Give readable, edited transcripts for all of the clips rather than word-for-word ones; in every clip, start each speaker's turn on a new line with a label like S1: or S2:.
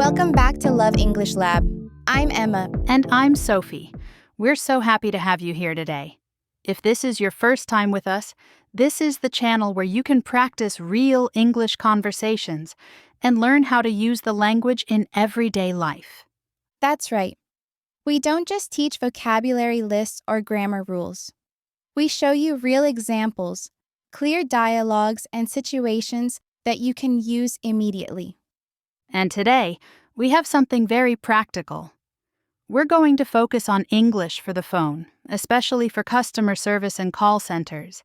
S1: Welcome back to Love English Lab. I'm Emma.
S2: And I'm Sophie. We're so happy to have you here today. If this is your first time with us, this is the channel where you can practice real English conversations and learn how to use the language in everyday life.
S1: That's right. We don't just teach vocabulary lists or grammar rules. We show you real examples, clear dialogues, and situations that you can use immediately.
S2: And today, we have something very practical. We're going to focus on English for the phone, especially for customer service and call centers.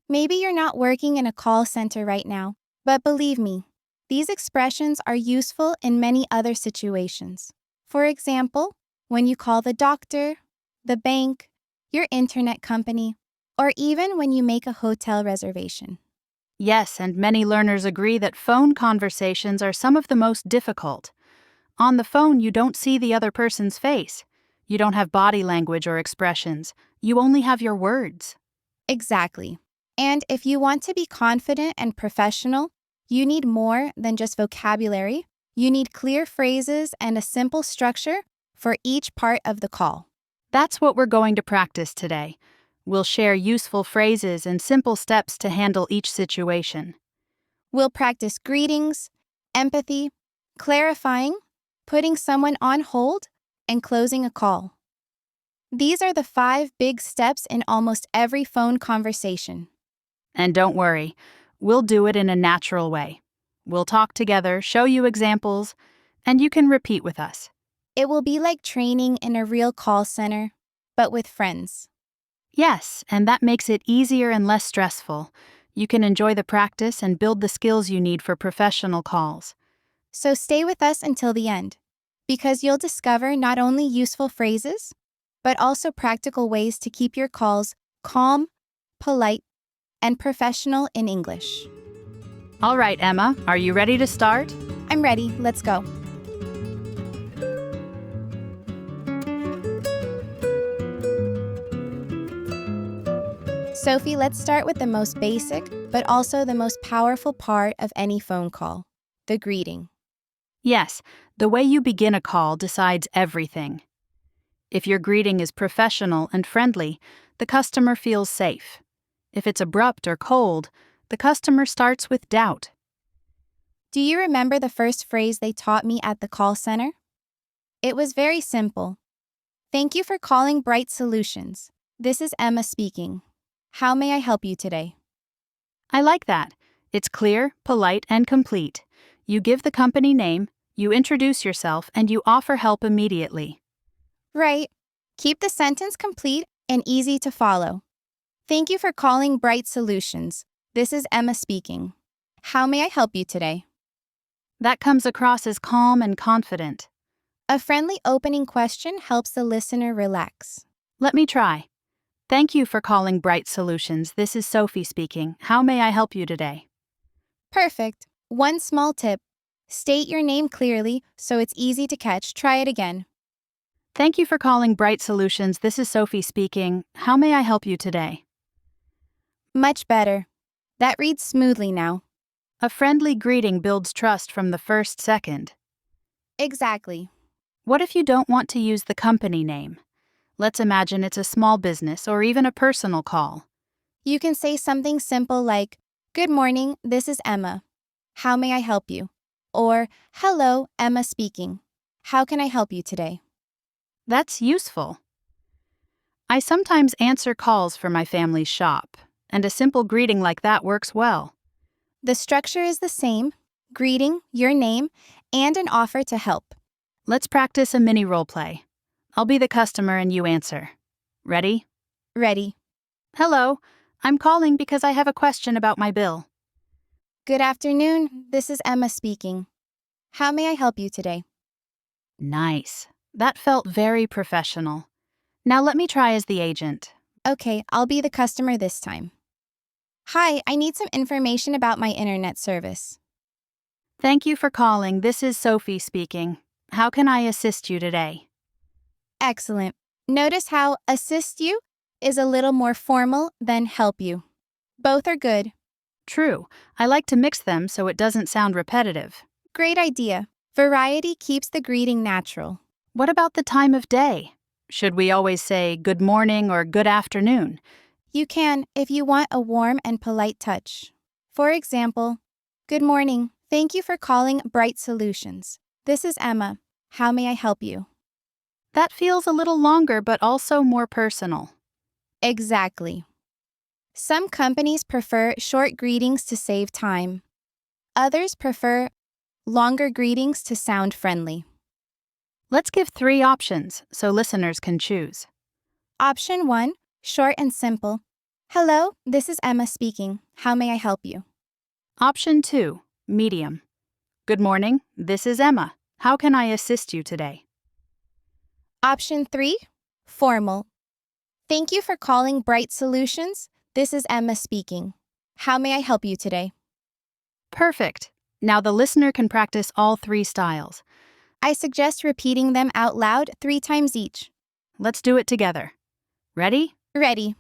S1: Maybe you're not working in a call center right now, but believe me, these expressions are useful in many other situations. For example, when you call the doctor, the bank, your internet company, or even when you make a hotel reservation.
S2: Yes, and many learners agree that phone conversations are some of the most difficult. On the phone, you don't see the other person's face. You don't have body language or expressions. You only have your words.
S1: Exactly. And if you want to be confident and professional, you need more than just vocabulary. You need clear phrases and a simple structure for each part of the call.
S2: That's what we're going to practice today. We'll share useful phrases and simple steps to handle each situation.
S1: We'll practice greetings, empathy, clarifying, putting someone on hold, and closing a call. These are the 5 big steps in almost every phone conversation.
S2: And don't worry, we'll do it in a natural way. We'll talk together, show you examples, and you can repeat with us.
S1: It will be like training in a real call center, but with friends.
S2: Yes, and that makes it easier and less stressful. You can enjoy the practice and build the skills you need for professional calls.
S1: So stay with us until the end, because you'll discover not only useful phrases, but also practical ways to keep your calls calm, polite, and professional in English.
S2: All right, Emma, are you ready to start?
S1: I'm ready. Let's go. Sophie, let's start with the most basic, but also the most powerful part of any phone call, the greeting.
S2: Yes, the way you begin a call decides everything. If your greeting is professional and friendly, the customer feels safe. If it's abrupt or cold, the customer starts with doubt.
S1: Do you remember the first phrase they taught me at the call center? It was very simple. Thank you for calling Bright Solutions. This is Emma speaking. How may I help you today?
S2: I like that. It's clear, polite, and complete. You give the company name, you introduce yourself, and you offer help immediately.
S1: Right. Keep the sentence complete and easy to follow. Thank you for calling Bright Solutions. This is Emma speaking. How may I help you today?
S2: That comes across as calm and confident.
S1: A friendly opening question helps the listener relax.
S2: Let me try. Thank you for calling Bright Solutions. This is Sophie speaking. How may I help you today?
S1: Perfect. One small tip. State your name clearly so it's easy to catch. Try it again.
S2: Thank you for calling Bright Solutions. This is Sophie speaking. How may I help you today?
S1: Much better. That reads smoothly now.
S2: A friendly greeting builds trust from the first second.
S1: Exactly.
S2: What if you don't want to use the company name? Let's imagine it's a small business or even a personal call.
S1: You can say something simple like, Good morning, this is Emma. How may I help you? Or, Hello, Emma speaking. How can I help you today?
S2: That's useful. I sometimes answer calls for my family's shop, and a simple greeting like that works well.
S1: The structure is the same: greeting, your name, and an offer to help.
S2: Let's practice a mini role play. I'll be the customer and you answer. Ready?
S1: Ready.
S2: Hello, I'm calling because I have a question about my bill.
S1: Good afternoon, this is Emma speaking. How may I help you today?
S2: Nice. That felt very professional. Now let me try as the agent.
S1: Okay, I'll be the customer this time. Hi, I need some information about my internet service.
S2: Thank you for calling. This is Sophie speaking. How can I assist you today?
S1: Excellent. Notice how assist you is a little more formal than help you. Both are good.
S2: True. I like to mix them so it doesn't sound repetitive.
S1: Great idea. Variety keeps the greeting natural.
S2: What about the time of day? Should we always say good morning or good afternoon?
S1: You can if you want a warm and polite touch. For example, good morning. Thank you for calling Bright Solutions. This is Emma. How may I help you?
S2: That feels a little longer but also more personal.
S1: Exactly. Some companies prefer short greetings to save time. Others prefer longer greetings to sound friendly.
S2: Let's give 3 options so listeners can choose.
S1: Option 1, short and simple. Hello, this is Emma speaking. How may I help you?
S2: Option 2, medium. Good morning, this is Emma. How can I assist you today?
S1: Option 3, formal. Thank you for calling Bright Solutions. This is Emma speaking. How may I help you today?
S2: Perfect. Now the listener can practice all 3 styles.
S1: I suggest repeating them out loud 3 times each.
S2: Let's do it together. Ready?
S1: Ready.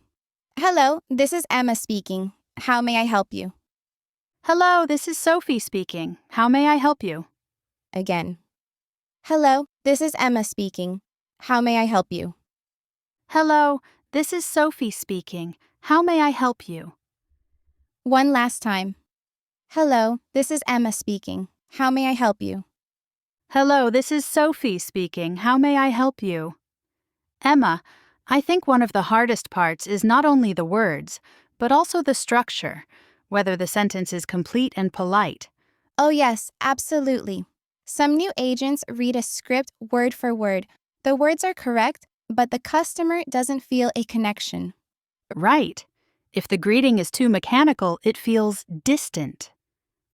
S1: Hello, this is Emma speaking. How may I help you?
S2: Hello, this is Sophie speaking. How may I help you?
S1: Again. Hello, this is Emma speaking. How may I help you?
S2: Hello, this is Sophie speaking. How may I help you?
S1: One last time. Hello, this is Emma speaking. How may I help you?
S2: Hello, this is Sophie speaking. How may I help you? Emma, I think one of the hardest parts is not only the words, but also the structure, whether the sentence is complete and polite.
S1: Oh yes, absolutely. Some new agents read a script word for word. The words are correct, but the customer doesn't feel a connection.
S2: Right. If the greeting is too mechanical, it feels distant.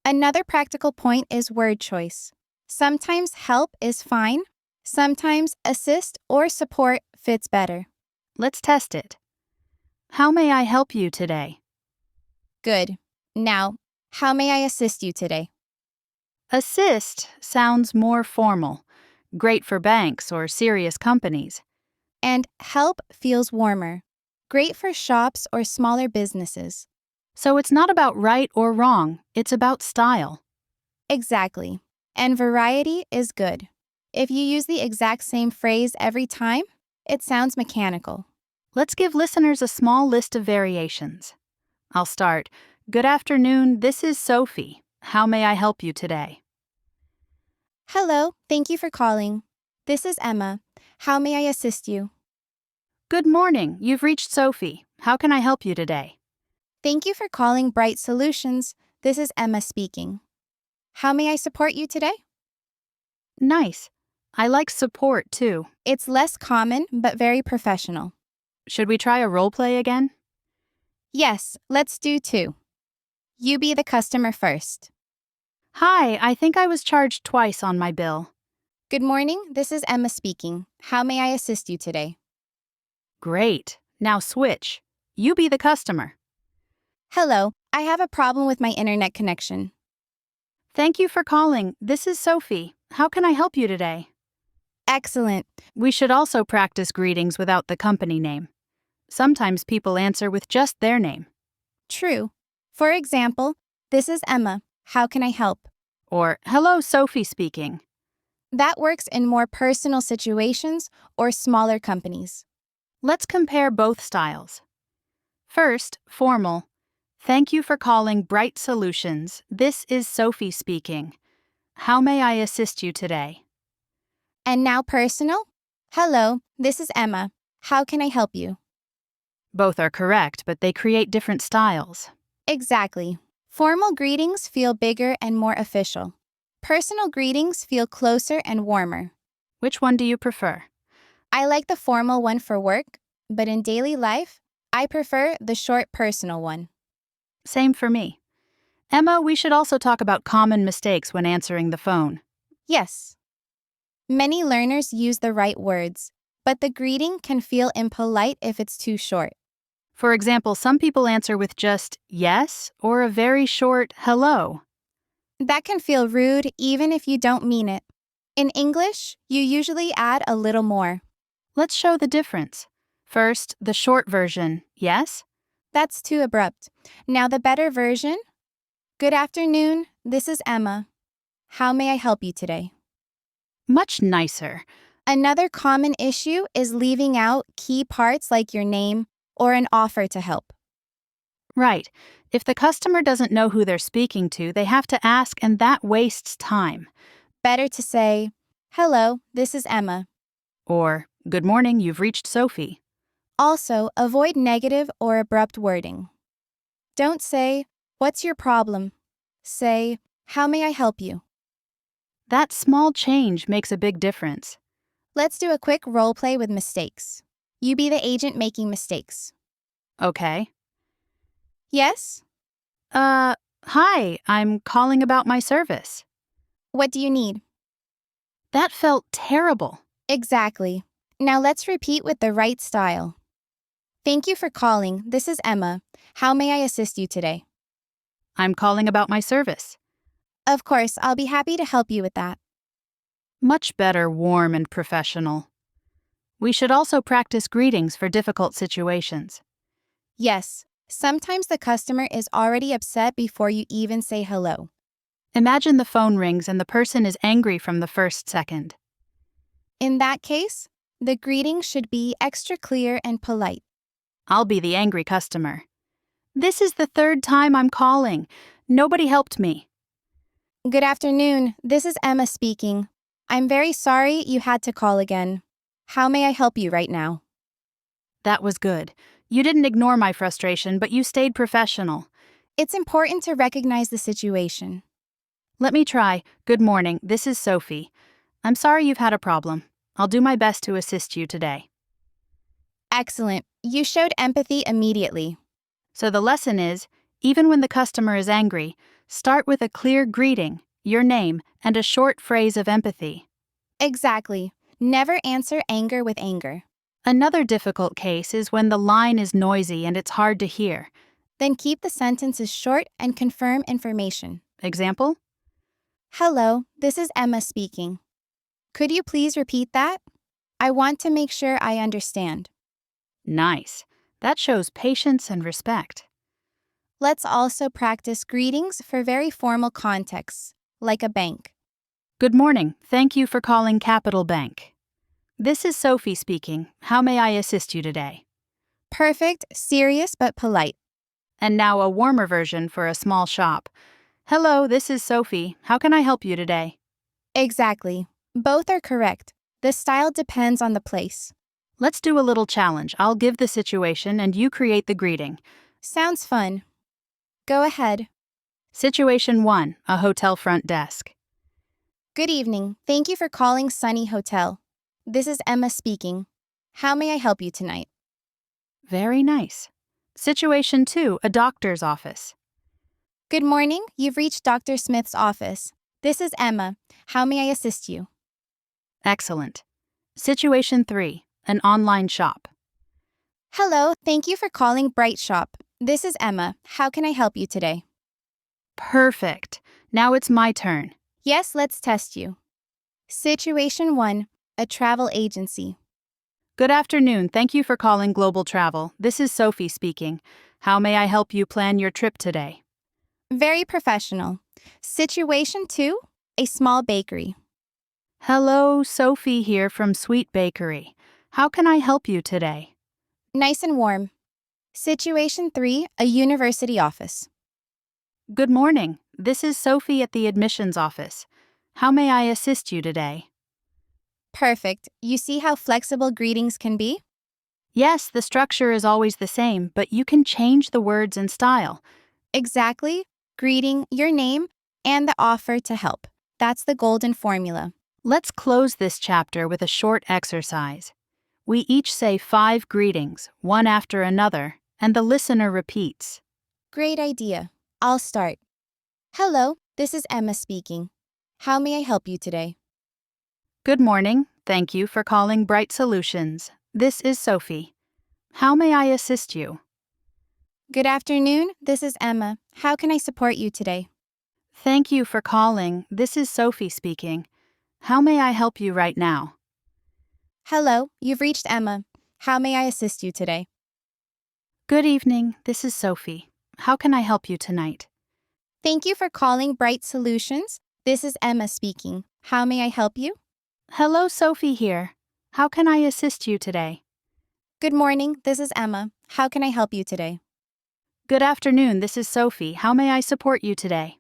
S1: Another practical point is word choice. Sometimes help is fine. Sometimes assist or support fits better.
S2: Let's test it. How may I help you today?
S1: Good. Now, how may I assist you today?
S2: Assist sounds more formal, great for banks or serious companies.
S1: And help feels warmer. Great for shops or smaller businesses.
S2: So it's not about right or wrong, it's about style.
S1: Exactly. And variety is good. If you use the exact same phrase every time, it sounds mechanical.
S2: Let's give listeners a small list of variations. I'll start. Good afternoon, this is Sophie. How may I help you today?
S1: Hello, thank you for calling. This is Emma. How may I assist you?
S2: Good morning, you've reached Sophie. How can I help you today?
S1: Thank you for calling Bright Solutions. This is Emma speaking. How may I support you today?
S2: Nice. I like support too.
S1: It's less common, but very professional.
S2: Should we try a role play again?
S1: Yes, let's do 2. You be the customer first.
S2: Hi, I think I was charged twice on my bill.
S1: Good morning, this is Emma speaking. How may I assist you today?
S2: Great. Now switch. You be the customer.
S1: Hello, I have a problem with my internet connection.
S2: Thank you for calling. This is Sophie. How can I help you today?
S1: Excellent.
S2: We should also practice greetings without the company name. Sometimes people answer with just their name.
S1: True. For example, this is Emma. How can I help?
S2: Or, hello, Sophie speaking.
S1: That works in more personal situations or smaller companies.
S2: Let's compare both styles. First, formal. Thank you for calling Bright Solutions. This is Sophie speaking. How may I assist you today?
S1: And now personal? Hello, this is Emma. How can I help you?
S2: Both are correct, but they create different styles.
S1: Exactly. Formal greetings feel bigger and more official. Personal greetings feel closer and warmer.
S2: Which one do you prefer?
S1: I like the formal one for work, but in daily life, I prefer the short personal one.
S2: Same for me. Emma, we should also talk about common mistakes when answering the phone.
S1: Yes. Many learners use the right words, but the greeting can feel impolite if it's too short.
S2: For example, some people answer with just yes or a very short hello.
S1: That can feel rude even if you don't mean it. In English, you usually add a little more.
S2: Let's show the difference. First, the short version, yes?
S1: That's too abrupt. Now the better version. Good afternoon, this is Emma. How may I help you today?
S2: Much nicer.
S1: Another common issue is leaving out key parts like your name or an offer to help.
S2: Right. If the customer doesn't know who they're speaking to, they have to ask, and that wastes time.
S1: Better to say, "Hello, this is Emma."
S2: Or, good morning, you've reached Sophie.
S1: Also, avoid negative or abrupt wording. Don't say, "What's your problem?" Say, "How may I help you?"
S2: That small change makes a big difference.
S1: Let's do a quick role play with mistakes. You be the agent making mistakes.
S2: Okay.
S1: Yes?
S2: Hi, I'm calling about my service.
S1: What do you need?
S2: That felt terrible.
S1: Exactly. Now let's repeat with the right style. Thank you for calling. This is Emma. How may I assist you today?
S2: I'm calling about my service.
S1: Of course, I'll be happy to help you with that.
S2: Much better, warm and professional. We should also practice greetings for difficult situations.
S1: Yes, sometimes the customer is already upset before you even say hello.
S2: Imagine the phone rings and the person is angry from the first second.
S1: In that case, the greeting should be extra clear and polite.
S2: I'll be the angry customer. This is the third time I'm calling. Nobody helped me.
S1: Good afternoon, this is Emma speaking. I'm very sorry you had to call again. How may I help you right now?
S2: That was good. You didn't ignore my frustration, but you stayed professional.
S1: It's important to recognize the situation.
S2: Let me try. Good morning, this is Sophie. I'm sorry you've had a problem. I'll do my best to assist you today.
S1: Excellent. You showed empathy immediately.
S2: So the lesson is, even when the customer is angry, start with a clear greeting, your name, and a short phrase of empathy.
S1: Exactly. Never answer anger with anger.
S2: Another difficult case is when the line is noisy and it's hard to hear.
S1: Then keep the sentences short and confirm information.
S2: Example?
S1: Hello, this is Emma speaking. Could you please repeat that? I want to make sure I understand.
S2: Nice. That shows patience and respect.
S1: Let's also practice greetings for very formal contexts, like a bank.
S2: Good morning. Thank you for calling Capital Bank. This is Sophie speaking. How may I assist you today?
S1: Perfect, serious but polite.
S2: And now a warmer version for a small shop. Hello, this is Sophie. How can I help you today?
S1: Exactly. Both are correct. The style depends on the place.
S2: Let's do a little challenge. I'll give the situation and you create the greeting.
S1: Sounds fun. Go ahead.
S2: Situation 1, a hotel front desk.
S1: Good evening. Thank you for calling Sunny Hotel. This is Emma speaking. How may I help you tonight?
S2: Very nice. Situation 2, a doctor's office.
S1: Good morning. You've reached Dr. Smith's office. This is Emma. How may I assist you?
S2: Excellent. Situation 3, an online shop.
S1: Hello. Thank you for calling Bright Shop. This is Emma. How can I help you today?
S2: Perfect. Now it's my turn.
S1: Yes, let's test you. Situation 1, a travel agency.
S2: Good afternoon. Thank you for calling Global Travel. This is Sophie speaking. How may I help you plan your trip today?
S1: Very professional. Situation 2, a small bakery.
S2: Hello, Sophie here from Sweet Bakery. How can I help you today?
S1: Nice and warm. Situation 3, a university office.
S2: Good morning. This is Sophie at the admissions office. How may I assist you today?
S1: Perfect. You see how flexible greetings can be?
S2: Yes, the structure is always the same, but you can change the words and style.
S1: Exactly. Greeting, your name, and the offer to help. That's the golden formula.
S2: Let's close this chapter with a short exercise. We each say 5 greetings, one after another, and the listener repeats.
S1: Great idea. I'll start. Hello, this is Emma speaking. How may I help you today?
S2: Good morning. Thank you for calling Bright Solutions. This is Sophie. How may I assist you?
S1: Good afternoon, this is Emma. How can I support you today?
S2: Thank you for calling. This is Sophie speaking. How may I help you right now?
S1: Hello, you've reached Emma. How may I assist you today?
S2: Good evening. This is Sophie. How can I help you tonight?
S1: Thank you for calling Bright Solutions. This is Emma speaking. How may I help you?
S2: Hello, Sophie here. How can I assist you today?
S1: Good morning, this is Emma. How can I help you today?
S2: Good afternoon, this is Sophie. How may I support you today?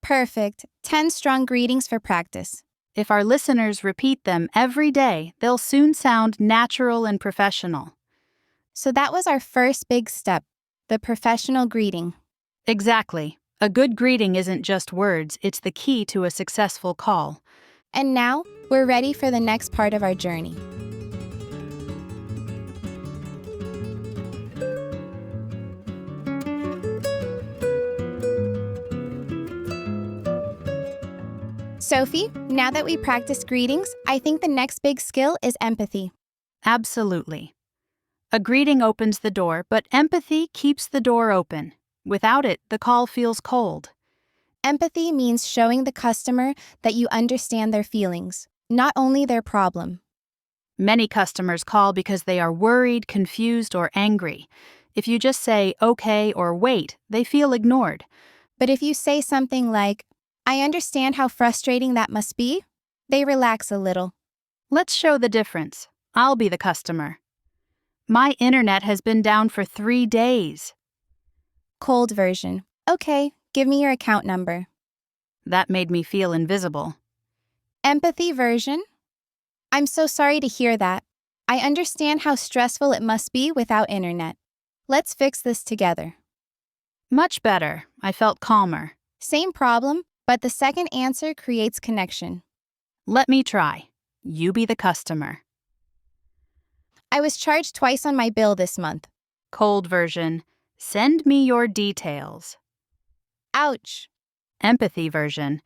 S1: Perfect. 10 strong greetings for practice.
S2: If our listeners repeat them every day, they'll soon sound natural and professional.
S1: So that was our first big step, the professional greeting.
S2: Exactly. A good greeting isn't just words, it's the key to a successful call.
S1: And now, we're ready for the next part of our journey. Sophie, now that we practiced greetings, I think the next big skill is empathy.
S2: Absolutely. A greeting opens the door, but empathy keeps the door open. Without it, the call feels cold.
S1: Empathy means showing the customer that you understand their feelings, not only their problem.
S2: Many customers call because they are worried, confused, or angry. If you just say, okay, or wait, they feel ignored.
S1: But if you say something like, I understand how frustrating that must be, they relax a little.
S2: Let's show the difference. I'll be the customer. My internet has been down for 3 days.
S1: Cold version. Okay, give me your account number.
S2: That made me feel invisible.
S1: Empathy version. I'm so sorry to hear that. I understand how stressful it must be without internet. Let's fix this together.
S2: Much better. I felt calmer.
S1: Same problem, but the second answer creates connection.
S2: Let me try. You be the customer.
S1: I was charged twice on my bill this month.
S2: Cold version. Send me your details.
S1: Ouch.
S2: Empathy version.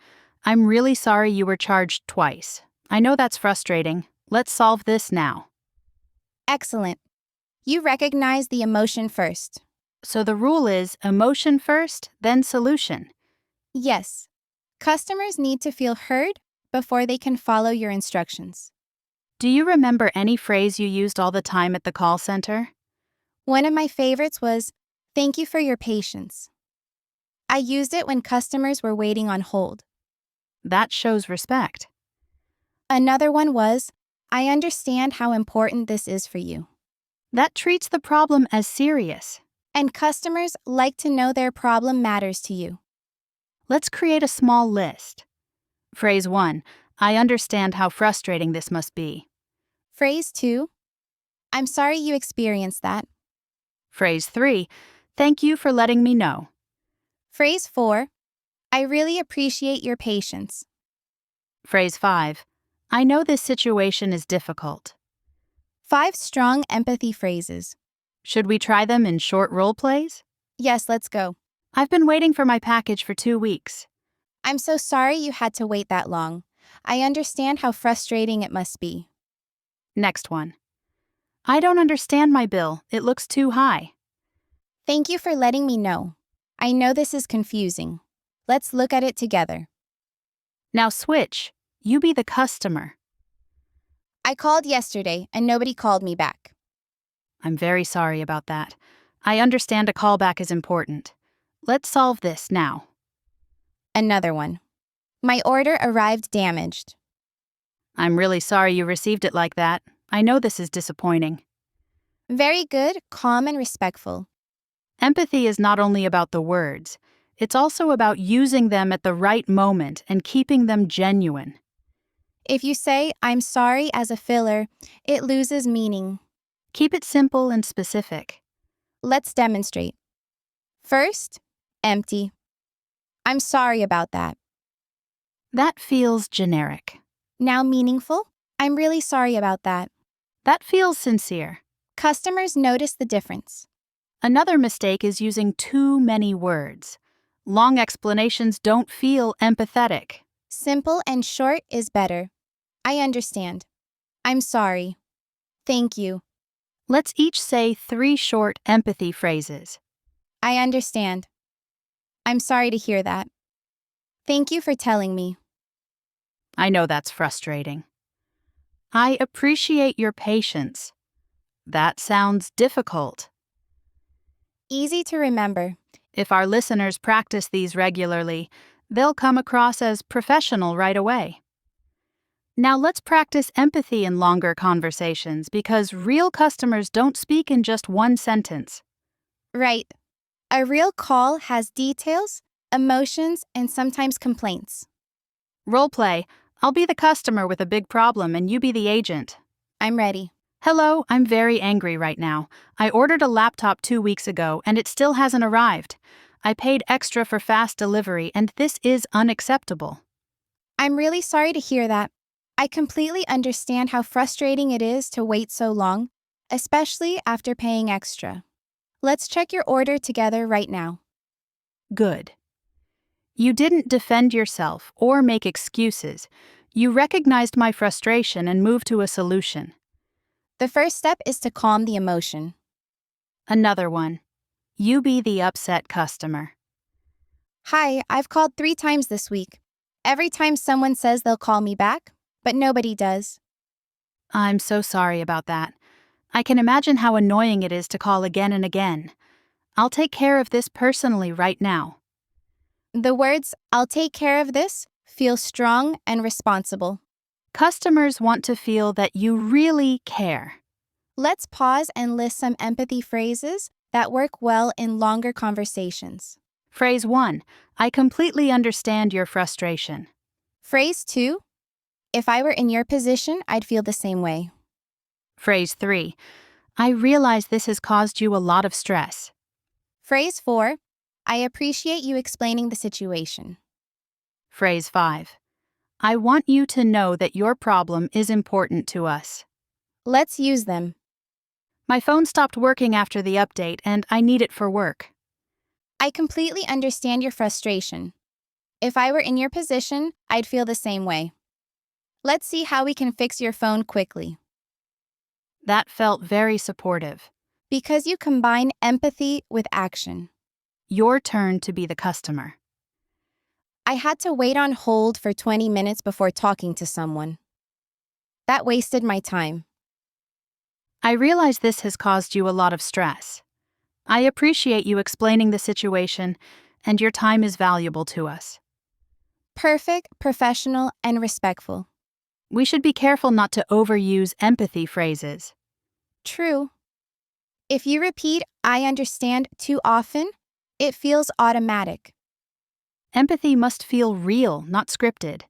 S2: I'm really sorry you were charged twice. I know that's frustrating. Let's solve this now.
S1: Excellent. You recognize the emotion first.
S2: So the rule is emotion first, then solution.
S1: Yes. Customers need to feel heard before they can follow your instructions.
S2: Do you remember any phrase you used all the time at the call center?
S1: One of my favorites was, "Thank you for your patience." I used it when customers were waiting on hold.
S2: That shows respect.
S1: Another one was, "I understand how important this is for you."
S2: That treats the problem as serious.
S1: And customers like to know their problem matters to you.
S2: Let's create a small list. Phrase 1. I understand how frustrating this must be.
S1: Phrase 2. I'm sorry you experienced that.
S2: Phrase 3. Thank you for letting me know.
S1: Phrase 4. I really appreciate your patience.
S2: Phrase 5. I know this situation is difficult.
S1: 5 strong empathy phrases.
S2: Should we try them in short role plays?
S1: Yes, let's go.
S2: I've been waiting for my package for 2 weeks.
S1: I'm so sorry you had to wait that long. I understand how frustrating it must be.
S2: Next one. I don't understand my bill. It looks too high.
S1: Thank you for letting me know. I know this is confusing. Let's look at it together.
S2: Now switch. You be the customer.
S1: I called yesterday and nobody called me back.
S2: I'm very sorry about that. I understand a callback is important. Let's solve this now.
S1: Another one. My order arrived damaged.
S2: I'm really sorry you received it like that. I know this is disappointing.
S1: Very good, calm, and respectful.
S2: Empathy is not only about the words, it's also about using them at the right moment and keeping them genuine.
S1: If you say, I'm sorry as a filler, it loses meaning.
S2: Keep it simple and specific.
S1: Let's demonstrate. First, empty. I'm sorry about that.
S2: That feels generic.
S1: Now meaningful. I'm really sorry about that.
S2: That feels sincere.
S1: Customers notice the difference.
S2: Another mistake is using too many words. Long explanations don't feel empathetic.
S1: Simple and short is better. I understand. I'm sorry. Thank you.
S2: Let's each say 3 short empathy phrases.
S1: I understand. I'm sorry to hear that. Thank you for telling me.
S2: I know that's frustrating. I appreciate your patience. That sounds difficult.
S1: Easy to remember.
S2: If our listeners practice these regularly, they'll come across as professional right away. Now let's practice empathy in longer conversations because real customers don't speak in just one sentence.
S1: Right. A real call has details, emotions, and sometimes complaints.
S2: Role play. I'll be the customer with a big problem and you be the agent.
S1: I'm ready.
S2: Hello, I'm very angry right now. I ordered a laptop 2 weeks ago and it still hasn't arrived. I paid extra for fast delivery and this is unacceptable.
S1: I'm really sorry to hear that. I completely understand how frustrating it is to wait so long, especially after paying extra. Let's check your order together right now.
S2: Good. You didn't defend yourself or make excuses. You recognized my frustration and moved to a solution.
S1: The first step is to calm the emotion.
S2: Another one. You be the upset customer.
S1: Hi, I've called 3 times this week. Every time someone says they'll call me back, but nobody does.
S2: I'm so sorry about that. I can imagine how annoying it is to call again and again. I'll take care of this personally right now.
S1: The words, "I'll take care of this," feel strong and responsible.
S2: Customers want to feel that you really care.
S1: Let's pause and list some empathy phrases that work well in longer conversations.
S2: Phrase 1. I completely understand your frustration.
S1: Phrase 2. If I were in your position, I'd feel the same way.
S2: Phrase 3. I realize this has caused you a lot of stress.
S1: Phrase 4. I appreciate you explaining the situation.
S2: Phrase 5. I want you to know that your problem is important to us.
S1: Let's use them.
S2: My phone stopped working after the update and I need it for work.
S1: I completely understand your frustration. If I were in your position, I'd feel the same way. Let's see how we can fix your phone quickly.
S2: That felt very supportive.
S1: Because you combine empathy with action.
S2: Your turn to be the customer.
S1: I had to wait on hold for 20 minutes before talking to someone. That wasted my time.
S2: I realize this has caused you a lot of stress. I appreciate you explaining the situation, and your time is valuable to us.
S1: Perfect, professional, and respectful.
S2: We should be careful not to overuse empathy phrases.
S1: True. If you repeat, "I understand," too often, it feels automatic.
S2: Empathy must feel real, not scripted.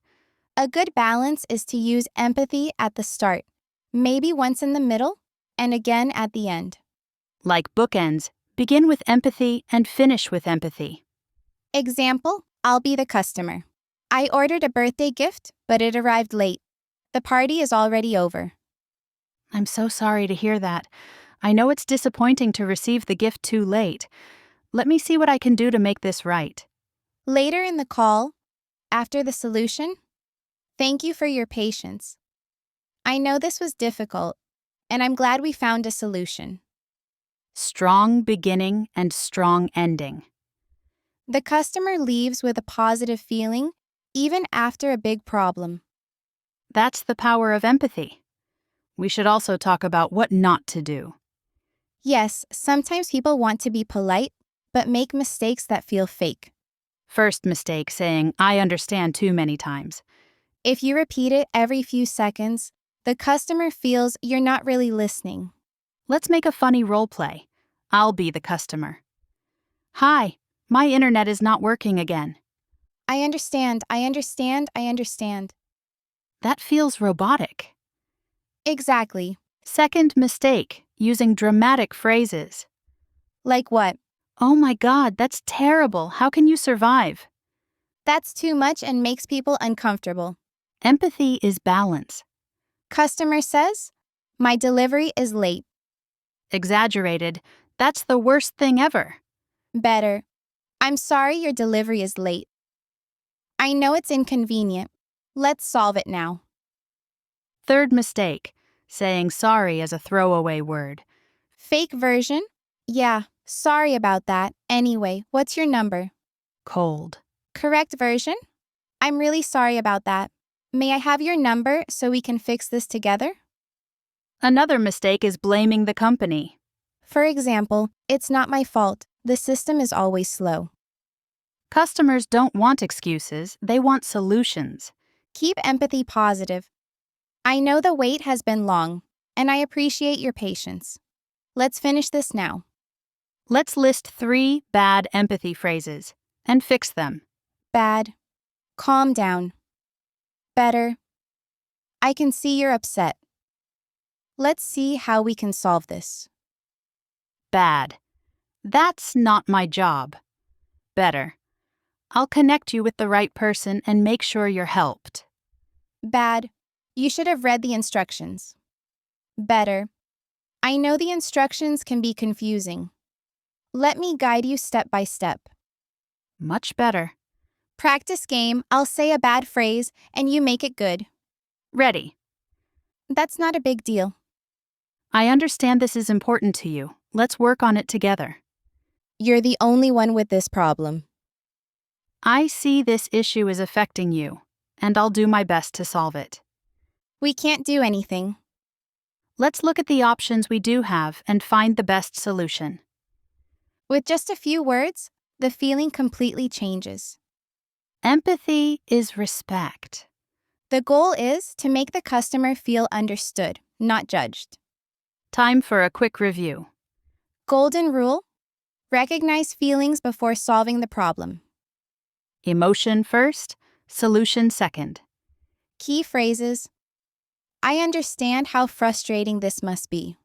S1: A good balance is to use empathy at the start, maybe once in the middle, and again at the end.
S2: Like bookends, begin with empathy and finish with empathy.
S1: Example, I'll be the customer. I ordered a birthday gift, but it arrived late. The party is already over.
S2: I'm so sorry to hear that. I know it's disappointing to receive the gift too late. Let me see what I can do to make this right.
S1: Later in the call, after the solution, thank you for your patience. I know this was difficult, and I'm glad we found a solution.
S2: Strong beginning and strong ending.
S1: The customer leaves with a positive feeling, even after a big problem.
S2: That's the power of empathy. We should also talk about what not to do.
S1: Yes, sometimes people want to be polite, but make mistakes that feel fake.
S2: First mistake, saying, I understand too many times.
S1: If you repeat it every few seconds, the customer feels you're not really listening.
S2: Let's make a funny role play. I'll be the customer. Hi, my internet is not working again.
S1: I understand.
S2: That feels robotic.
S1: Exactly.
S2: Second mistake, using dramatic phrases.
S1: Like what?
S2: Oh my God, that's terrible. How can you survive?
S1: That's too much and makes people uncomfortable.
S2: Empathy is balance.
S1: Customer says, my delivery is late.
S2: Exaggerated. That's the worst thing ever.
S1: Better. I'm sorry your delivery is late. I know it's inconvenient. Let's solve it now.
S2: Third mistake, saying sorry as a throwaway word.
S1: Fake version? Yeah, sorry about that. Anyway, what's your number?
S2: Cold.
S1: Correct version? I'm really sorry about that. May I have your number so we can fix this together?
S2: Another mistake is blaming the company.
S1: For example, it's not my fault. The system is always slow.
S2: Customers don't want excuses, they want solutions.
S1: Keep empathy positive. I know the wait has been long, and I appreciate your patience. Let's finish this now.
S2: Let's list 3 bad empathy phrases and fix them.
S1: Bad. Calm down. Better. I can see you're upset. Let's see how we can solve this.
S2: Bad. That's not my job. Better. I'll connect you with the right person and make sure you're helped.
S1: Bad. You should have read the instructions. Better. I know the instructions can be confusing. Let me guide you step by step.
S2: Much better.
S1: Practice game, I'll say a bad phrase and you make it good.
S2: Ready.
S1: That's not a big deal.
S2: I understand this is important to you. Let's work on it together.
S1: You're the only one with this problem.
S2: I see this issue is affecting you, and I'll do my best to solve it.
S1: We can't do anything.
S2: Let's look at the options we do have and find the best solution.
S1: With just a few words, the feeling completely changes.
S2: Empathy is respect.
S1: The goal is to make the customer feel understood, not judged.
S2: Time for a quick review.
S1: Golden rule: recognize feelings before solving the problem.
S2: Emotion first, solution second.
S1: Key phrases: I understand how frustrating this must be.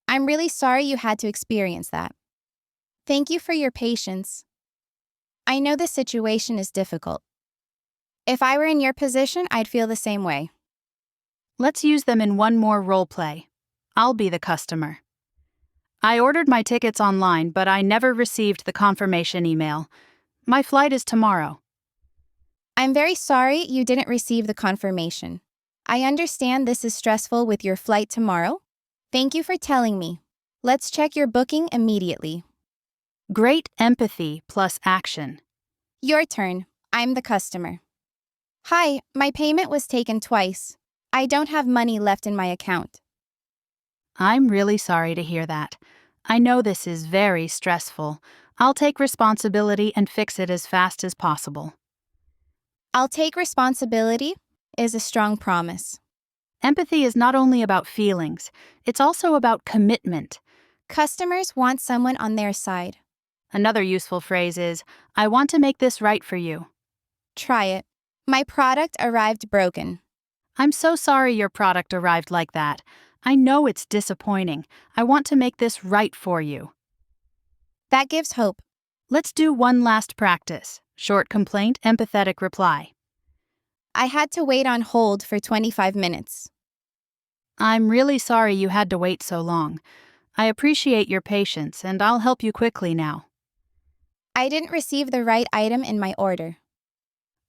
S1: I'm really sorry you had to experience that. Thank you for your patience. I know the situation is difficult. If I were in your position, I'd feel the same way.
S2: Let's use them in one more role play. I'll be the customer. I ordered my tickets online, but I never received the confirmation email. My flight is tomorrow.
S1: I'm very sorry you didn't receive the confirmation. I understand this is stressful with your flight tomorrow. Thank you for telling me. Let's check your booking immediately.
S2: Great empathy plus action.
S1: Your turn. I'm the customer. Hi, my payment was taken twice. I don't have money left in my account.
S2: I'm really sorry to hear that. I know this is very stressful. I'll take responsibility and fix it as fast as possible.
S1: I'll take responsibility is a strong promise.
S2: Empathy is not only about feelings, it's also about commitment.
S1: Customers want someone on their side.
S2: Another useful phrase is, I want to make this right for you.
S1: Try it. My product arrived broken.
S2: I'm so sorry your product arrived like that. I know it's disappointing. I want to make this right for you.
S1: That gives hope.
S2: Let's do one last practice. Short complaint, empathetic reply.
S1: I had to wait on hold for 25 minutes.
S2: I'm really sorry you had to wait so long. I appreciate your patience, and I'll help you quickly now.
S1: I didn't receive the right item in my order.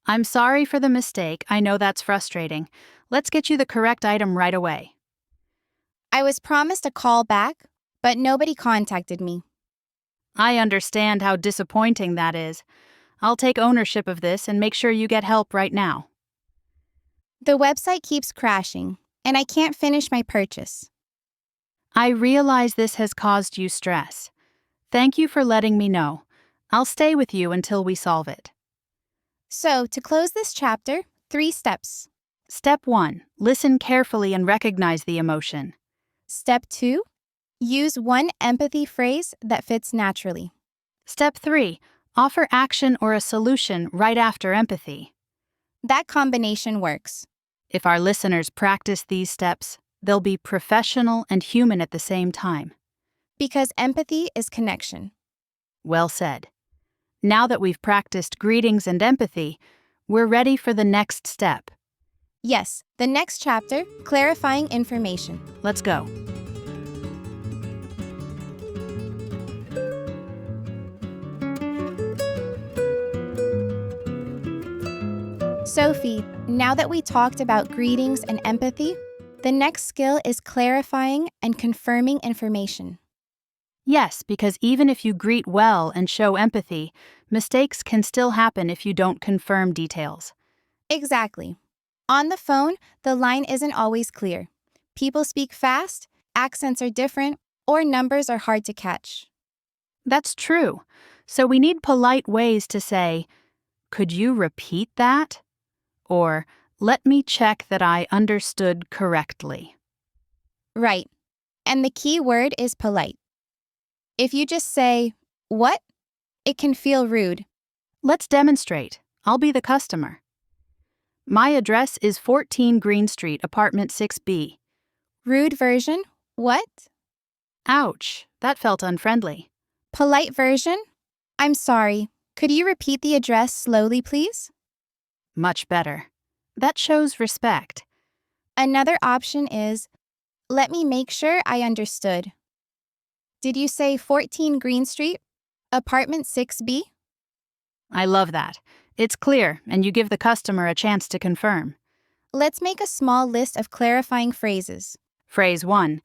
S2: I'm sorry for the mistake. I know that's frustrating. Let's get you the correct item right away.
S1: I was promised a call back, but nobody contacted me.
S2: I understand how disappointing that is. I'll take ownership of this and make sure you get help right now.
S1: The website keeps crashing, and I can't finish my purchase.
S2: I realize this has caused you stress. Thank you for letting me know. I'll stay with you until we solve it.
S1: So, to close this chapter, 3 steps.
S2: Step 1. Listen carefully and recognize the emotion.
S1: Step 2. Use one empathy phrase that fits naturally.
S2: Step 3. Offer action or a solution right after empathy.
S1: That combination works.
S2: If our listeners practice these steps, they'll be professional and human at the same time.
S1: Because empathy is connection.
S2: Well said. Now that we've practiced greetings and empathy, we're ready for the next step.
S1: Yes, the next chapter, clarifying information.
S2: Let's go.
S1: Sophie, now that we talked about greetings and empathy, the next skill is clarifying and confirming information.
S2: Yes, because even if you greet well and show empathy, mistakes can still happen if you don't confirm details.
S1: Exactly. On the phone, the line isn't always clear. People speak fast, accents are different, or numbers are hard to catch.
S2: That's true. So we need polite ways to say, "Could you repeat that?" Or, Let me check that I understood correctly.
S1: Right. And the key word is polite. If you just say, what? It can feel rude.
S2: Let's demonstrate. I'll be the customer. My address is 14 Green Street, apartment 6B.
S1: Rude version, what?
S2: Ouch, that felt unfriendly.
S1: Polite version, I'm sorry. Could you repeat the address slowly, please?
S2: Much better. That shows respect.
S1: Another option is, let me make sure I understood. Did you say 14 Green Street, apartment 6B?
S2: I love that. It's clear, and you give the customer a chance to confirm.
S1: Let's make a small list of clarifying phrases.
S2: Phrase 1.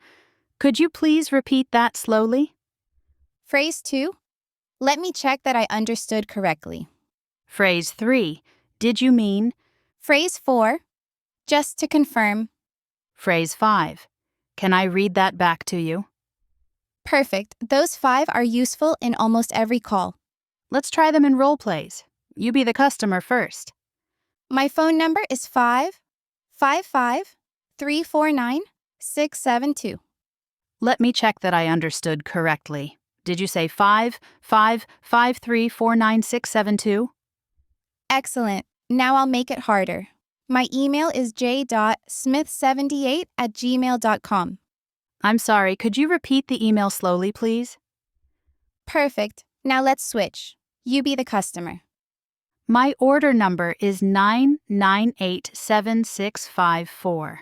S2: Could you please repeat that slowly?
S1: Phrase 2. Let me check that I understood correctly.
S2: Phrase 3. Did you mean?
S1: Phrase 4. Just to confirm.
S2: Phrase 5. Can I read that back to you?
S1: Perfect. Those 5 are useful in almost every call.
S2: Let's try them in role plays. You be the customer first.
S1: My phone number is 555-349-672.
S2: Let me check that I understood correctly. Did you say 555-349-672?
S1: Excellent. Now I'll make it harder. My email is j.smith78@gmail.com.
S2: I'm sorry, could you repeat the email slowly, please?
S1: Perfect. Now let's switch. You be the customer.
S2: My order number is 9987654.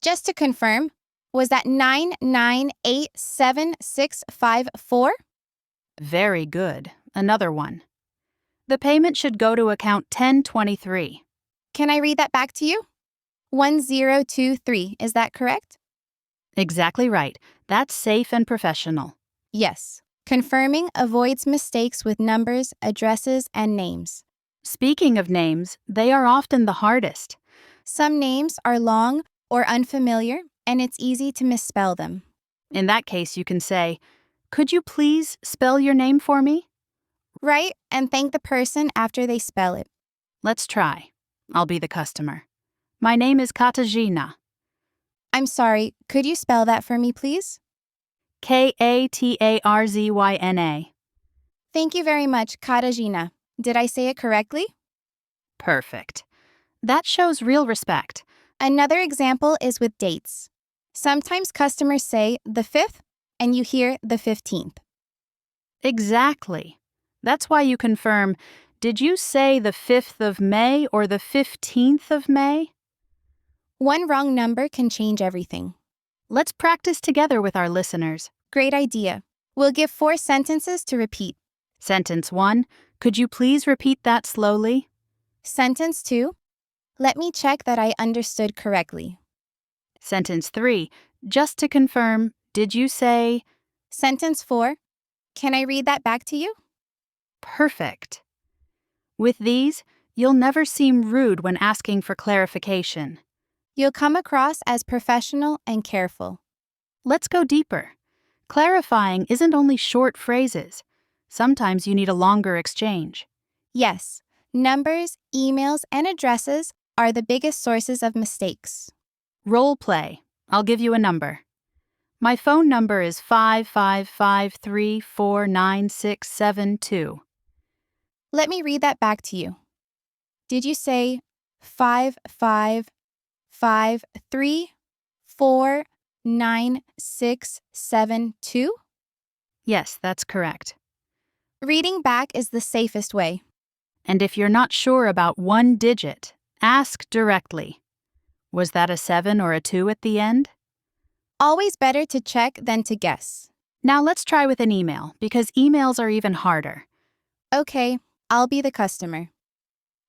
S1: Just to confirm, was that 9987654?
S2: Very good. Another one. The payment should go to account 1023.
S1: Can I read that back to you? 1023, is that correct?
S2: Exactly right. That's safe and professional.
S1: Yes. Confirming avoids mistakes with numbers, addresses, and names.
S2: Speaking of names, they are often the hardest.
S1: Some names are long or unfamiliar, and it's easy to misspell them.
S2: In that case, you can say, could you please spell your name for me?
S1: Right, and thank the person after they spell it.
S2: Let's try. I'll be the customer. My name is Katarzyna.
S1: I'm sorry, could you spell that for me, please?
S2: Katarzyna.
S1: Thank you very much, Katarzyna. Did I say it correctly?
S2: Perfect. That shows real respect.
S1: Another example is with dates. Sometimes customers say the 5th, and you hear the 15th.
S2: Exactly. That's why you confirm, did you say the 5th of May or the 15th of May?
S1: One wrong number can change everything.
S2: Let's practice together with our listeners.
S1: Great idea. We'll give 4 sentences to repeat.
S2: Sentence 1. Could you please repeat that slowly?
S1: Sentence 2. Let me check that I understood correctly.
S2: Sentence 3. Just to confirm, did you say?
S1: Sentence 4. Can I read that back to you?
S2: Perfect. With these, you'll never seem rude when asking for clarification.
S1: You'll come across as professional and careful.
S2: Let's go deeper. Clarifying isn't only short phrases. Sometimes you need a longer exchange.
S1: Yes, numbers, emails, and addresses are the biggest sources of mistakes.
S2: Role play. I'll give you a number. My phone number is 555-349-672.
S1: Let me read that back to you. Did you say 555-349-672?
S2: Yes, that's correct.
S1: Reading back is the safest way.
S2: And if you're not sure about one digit, ask directly. Was that a 7 or a 2 at the end?
S1: Always better to check than to guess.
S2: Now let's try with an email, because emails are even harder.
S1: Okay, I'll be the customer.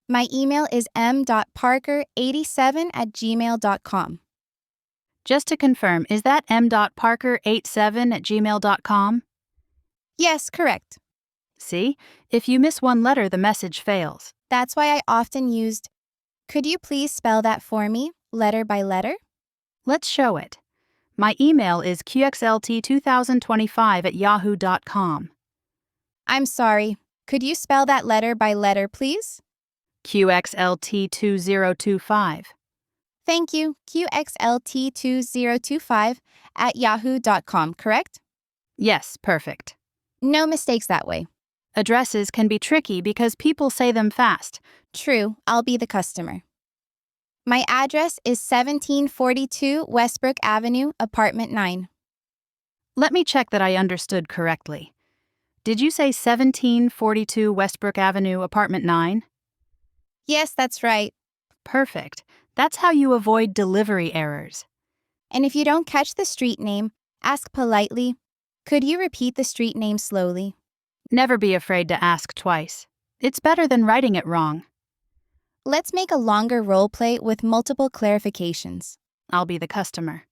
S1: My email is m.parker87@gmail.com.
S2: Just to confirm, is that m.parker87@gmail.com?
S1: Yes, correct.
S2: See? If you miss one letter, the message fails.
S1: That's why I often used, could you please spell that for me, letter by letter?
S2: Let's show it. My email is qxlt2025@yahoo.com.
S1: I'm sorry, could you spell that letter by letter, please?
S2: QXLT2025.
S1: Thank you, QXLT2025 at yahoo.com, correct?
S2: Yes, perfect.
S1: No mistakes that way.
S2: Addresses can be tricky because people say them fast.
S1: True, I'll be the customer. My address is 1742 Westbrook Avenue, apartment 9.
S2: Let me check that I understood correctly. Did you say 1742 Westbrook Avenue, apartment 9?
S1: Yes, that's right.
S2: Perfect. That's how you avoid delivery errors.
S1: And if you don't catch the street name, ask politely, could you repeat the street name slowly?
S2: Never be afraid to ask twice. It's better than writing it wrong.
S1: Let's make a longer role play with multiple clarifications.
S2: I'll be the customer.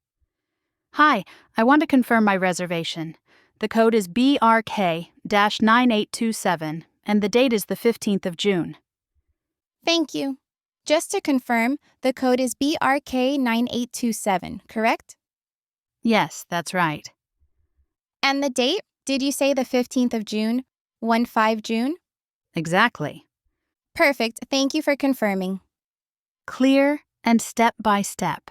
S2: Hi, I want to confirm my reservation. The code is BRK-9827, and the date is the 15th of June.
S1: Thank you. Just to confirm, the code is BRK9827, correct?
S2: Yes, that's right.
S1: And the date? Did you say the 15th of June? 15 June?
S2: Exactly.
S1: Perfect. Thank you for confirming.
S2: Clear and step by step.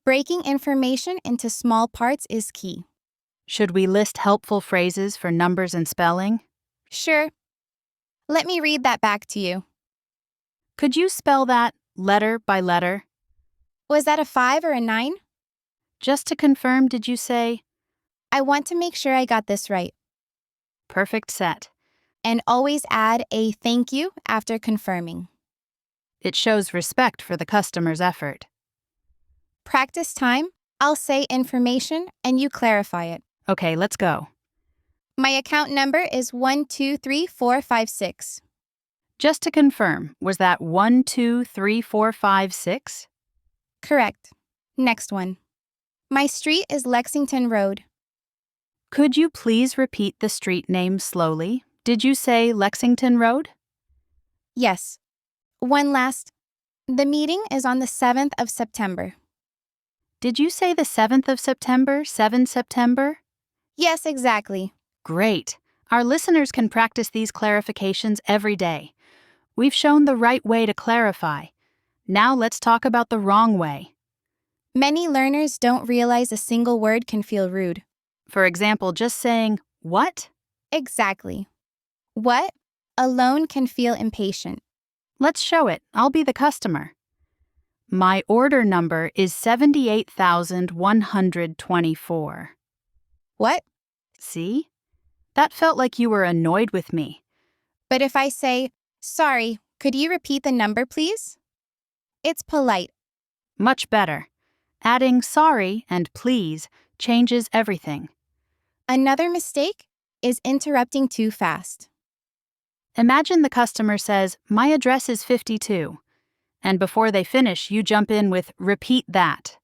S1: Breaking information into small parts is key.
S2: Should we list helpful phrases for numbers and spelling?
S1: Sure. Let me read that back to you.
S2: Could you spell that letter by letter?
S1: Was that a 5 or a 9?
S2: Just to confirm, did you say
S1: I want to make sure I got this right.
S2: perfect set?
S1: And always add a thank you after confirming.
S2: It shows respect for the customer's effort.
S1: Practice time. I'll say information and you clarify it.
S2: Okay, let's go.
S1: My account number is 123456.
S2: Just to confirm, was that 123456?
S1: Correct. Next one. My street is Lexington Road.
S2: Could you please repeat the street name slowly? Did you say Lexington Road?
S1: Yes. One last. The meeting is on the 7th of September.
S2: Did you say the 7th of September, 7 September?
S1: Yes, exactly.
S2: Great. Our listeners can practice these clarifications every day. We've shown the right way to clarify. Now let's talk about the wrong way.
S1: Many learners don't realize a single word can feel rude.
S2: For example, just saying, "What?"
S1: Exactly. What? Alone can feel impatient.
S2: Let's show it. I'll be the customer. My order number is 78,124.
S1: What?
S2: See? That felt like you were annoyed with me.
S1: But if I say, sorry, could you repeat the number, please? It's polite.
S2: Much better. Adding sorry and please changes everything.
S1: Another mistake is interrupting too fast.
S2: Imagine the customer says, "My address is 52." And before they finish, you jump in with, "Repeat that."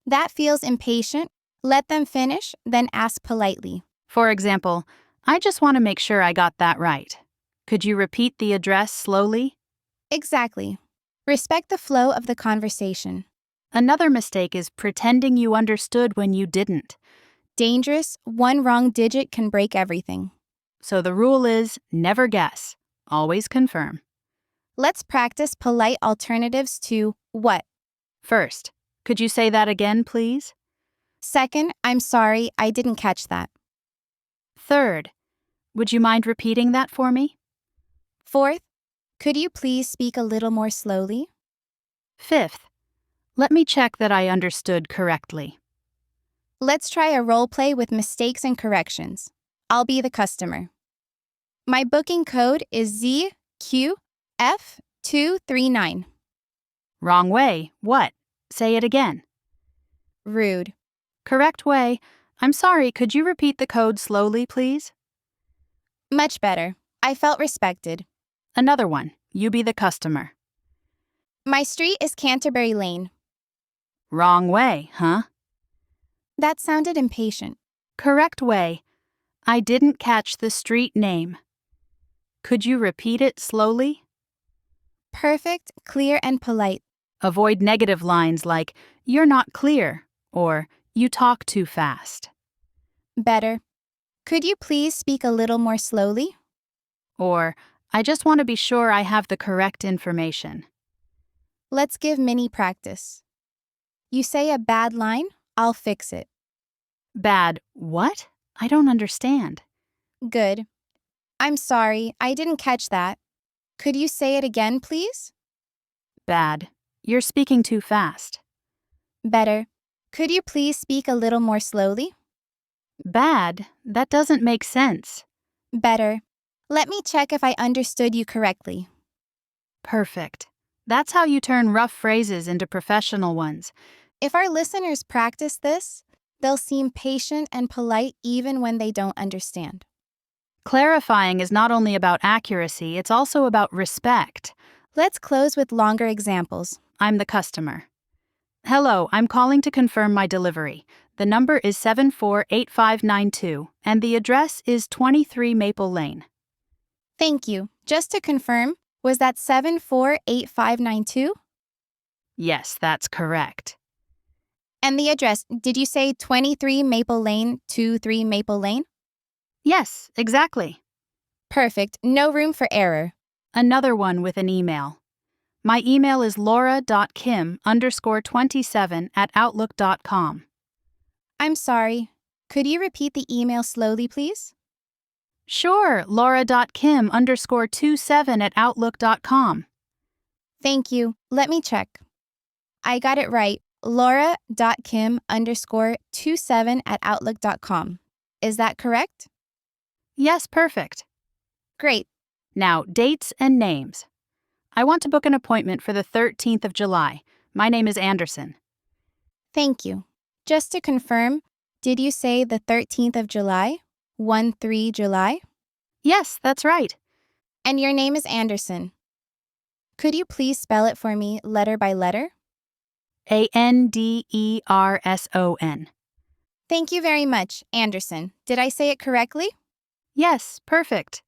S1: That feels impatient. Let them finish, then ask politely.
S2: For example, "I just want to make sure I got that right. Could you repeat the address slowly?"
S1: Exactly. Respect the flow of the conversation.
S2: Another mistake is pretending you understood when you didn't.
S1: Dangerous, one wrong digit can break everything.
S2: So the rule is never guess, always confirm.
S1: Let's practice polite alternatives to what.
S2: First, could you say that again, please?
S1: Second, I'm sorry, I didn't catch that.
S2: Third, would you mind repeating that for me?
S1: Fourth, could you please speak a little more slowly?
S2: Fifth, let me check that I understood correctly.
S1: Let's try a role play with mistakes and corrections. I'll be the customer. My booking code is ZQF239.
S2: Wrong way. What? Say it again.
S1: Rude.
S2: Correct way. I'm sorry, could you repeat the code slowly, please?
S1: Much better. I felt respected.
S2: Another one. You be the customer.
S1: My street is Canterbury Lane.
S2: Wrong way, huh?
S1: That sounded impatient.
S2: Correct way. I didn't catch the street name. Could you repeat it slowly?
S1: Perfect, clear, and polite.
S2: Avoid negative lines like, "You're not clear," or "You talk too fast."
S1: Better. Could you please speak a little more slowly?
S2: Or, I just want to be sure I have the correct information.
S1: Let's give mini practice. You say a bad line, I'll fix it.
S2: Bad what? I don't understand.
S1: Good. I'm sorry, I didn't catch that. Could you say it again, please?
S2: Bad. You're speaking too fast.
S1: Better. Could you please speak a little more slowly?
S2: Bad? That doesn't make sense.
S1: Better. Let me check if I understood you correctly.
S2: Perfect. That's how you turn rough phrases into professional ones.
S1: If our listeners practice this, they'll seem patient and polite even when they don't understand.
S2: Clarifying is not only about accuracy, it's also about respect.
S1: Let's close with longer examples.
S2: I'm the customer. Hello, I'm calling to confirm my delivery. The number is 748592, and the address is 23 Maple Lane.
S1: Thank you. Just to confirm, was that 748592?
S2: Yes, that's correct.
S1: And the address, did you say 23 Maple Lane, 23 Maple Lane?
S2: Yes, exactly.
S1: Perfect. No room for error.
S2: Another one with an email. My email is laura.kim_27@outlook.com.
S1: I'm sorry. Could you repeat the email slowly, please?
S2: Sure, laura.kim_27@outlook.com.
S1: Thank you. Let me check. I got it right. laura.kim_27@outlook.com. Is that correct?
S2: Yes, perfect.
S1: Great.
S2: Now, dates and names. I want to book an appointment for the 13th of July. My name is Anderson.
S1: Thank you. Just to confirm, did you say the 13th of July? 1-3 July?
S2: Yes, that's right.
S1: And your name is Anderson. Could you please spell it for me letter by letter?
S2: Anderson.
S1: Thank you very much, Anderson. Did I say it correctly?
S2: Yes, perfect.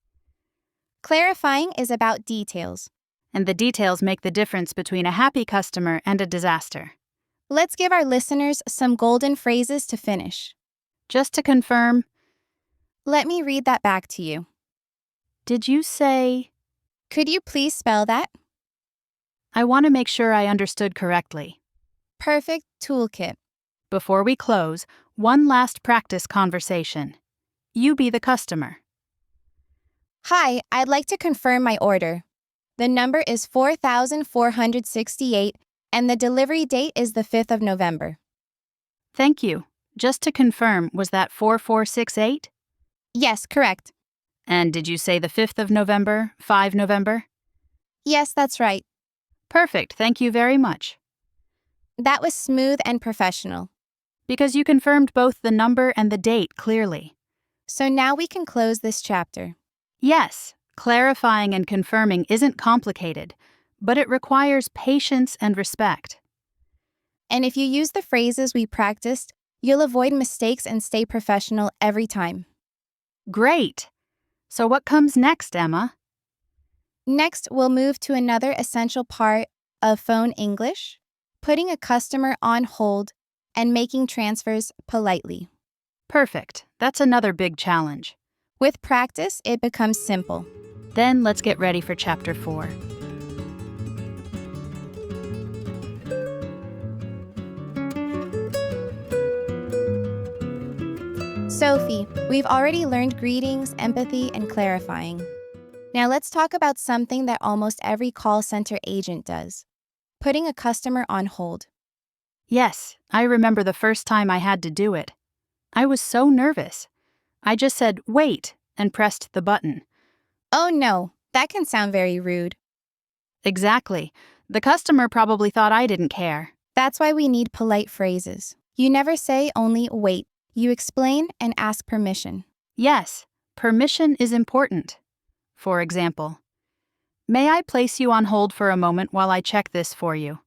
S1: Clarifying is about details.
S2: And the details make the difference between a happy customer and a disaster.
S1: Let's give our listeners some golden phrases to finish.
S2: Just to confirm,
S1: Let me read that back to you.
S2: did you say?
S1: Could you please spell that?
S2: I want to make sure I understood correctly.
S1: Perfect toolkit.
S2: Before we close, one last practice conversation. You be the customer.
S1: Hi, I'd like to confirm my order. The number is 4468 and the delivery date is the 5th of November.
S2: Thank you. Just to confirm, was that 4468?
S1: Yes, correct.
S2: And did you say the 5th of November, 5 November?
S1: Yes, that's right.
S2: Perfect, thank you very much.
S1: That was smooth and professional.
S2: Because you confirmed both the number and the date clearly.
S1: So now we can close this chapter.
S2: Yes, clarifying and confirming isn't complicated, but it requires patience and respect.
S1: And if you use the phrases we practiced, you'll avoid mistakes and stay professional every time.
S2: Great! So what comes next, Emma?
S1: Next, we'll move to another essential part of phone English, putting a customer on hold and making transfers politely.
S2: Perfect. That's another big challenge.
S1: With practice, it becomes simple.
S2: Then let's get ready for Chapter 4.
S1: Sophie, we've already learned greetings, empathy, and clarifying. Now let's talk about something that almost every call center agent does: putting a customer on hold.
S2: Yes, I remember the first time I had to do it. I was so nervous. I just said, wait, and pressed the button.
S1: Oh no, that can sound very rude.
S2: Exactly. The customer probably thought I didn't care.
S1: That's why we need polite phrases. You never say only wait. You explain and ask permission.
S2: Yes, permission is important. For example, may I place you on hold for a moment while I check this for you?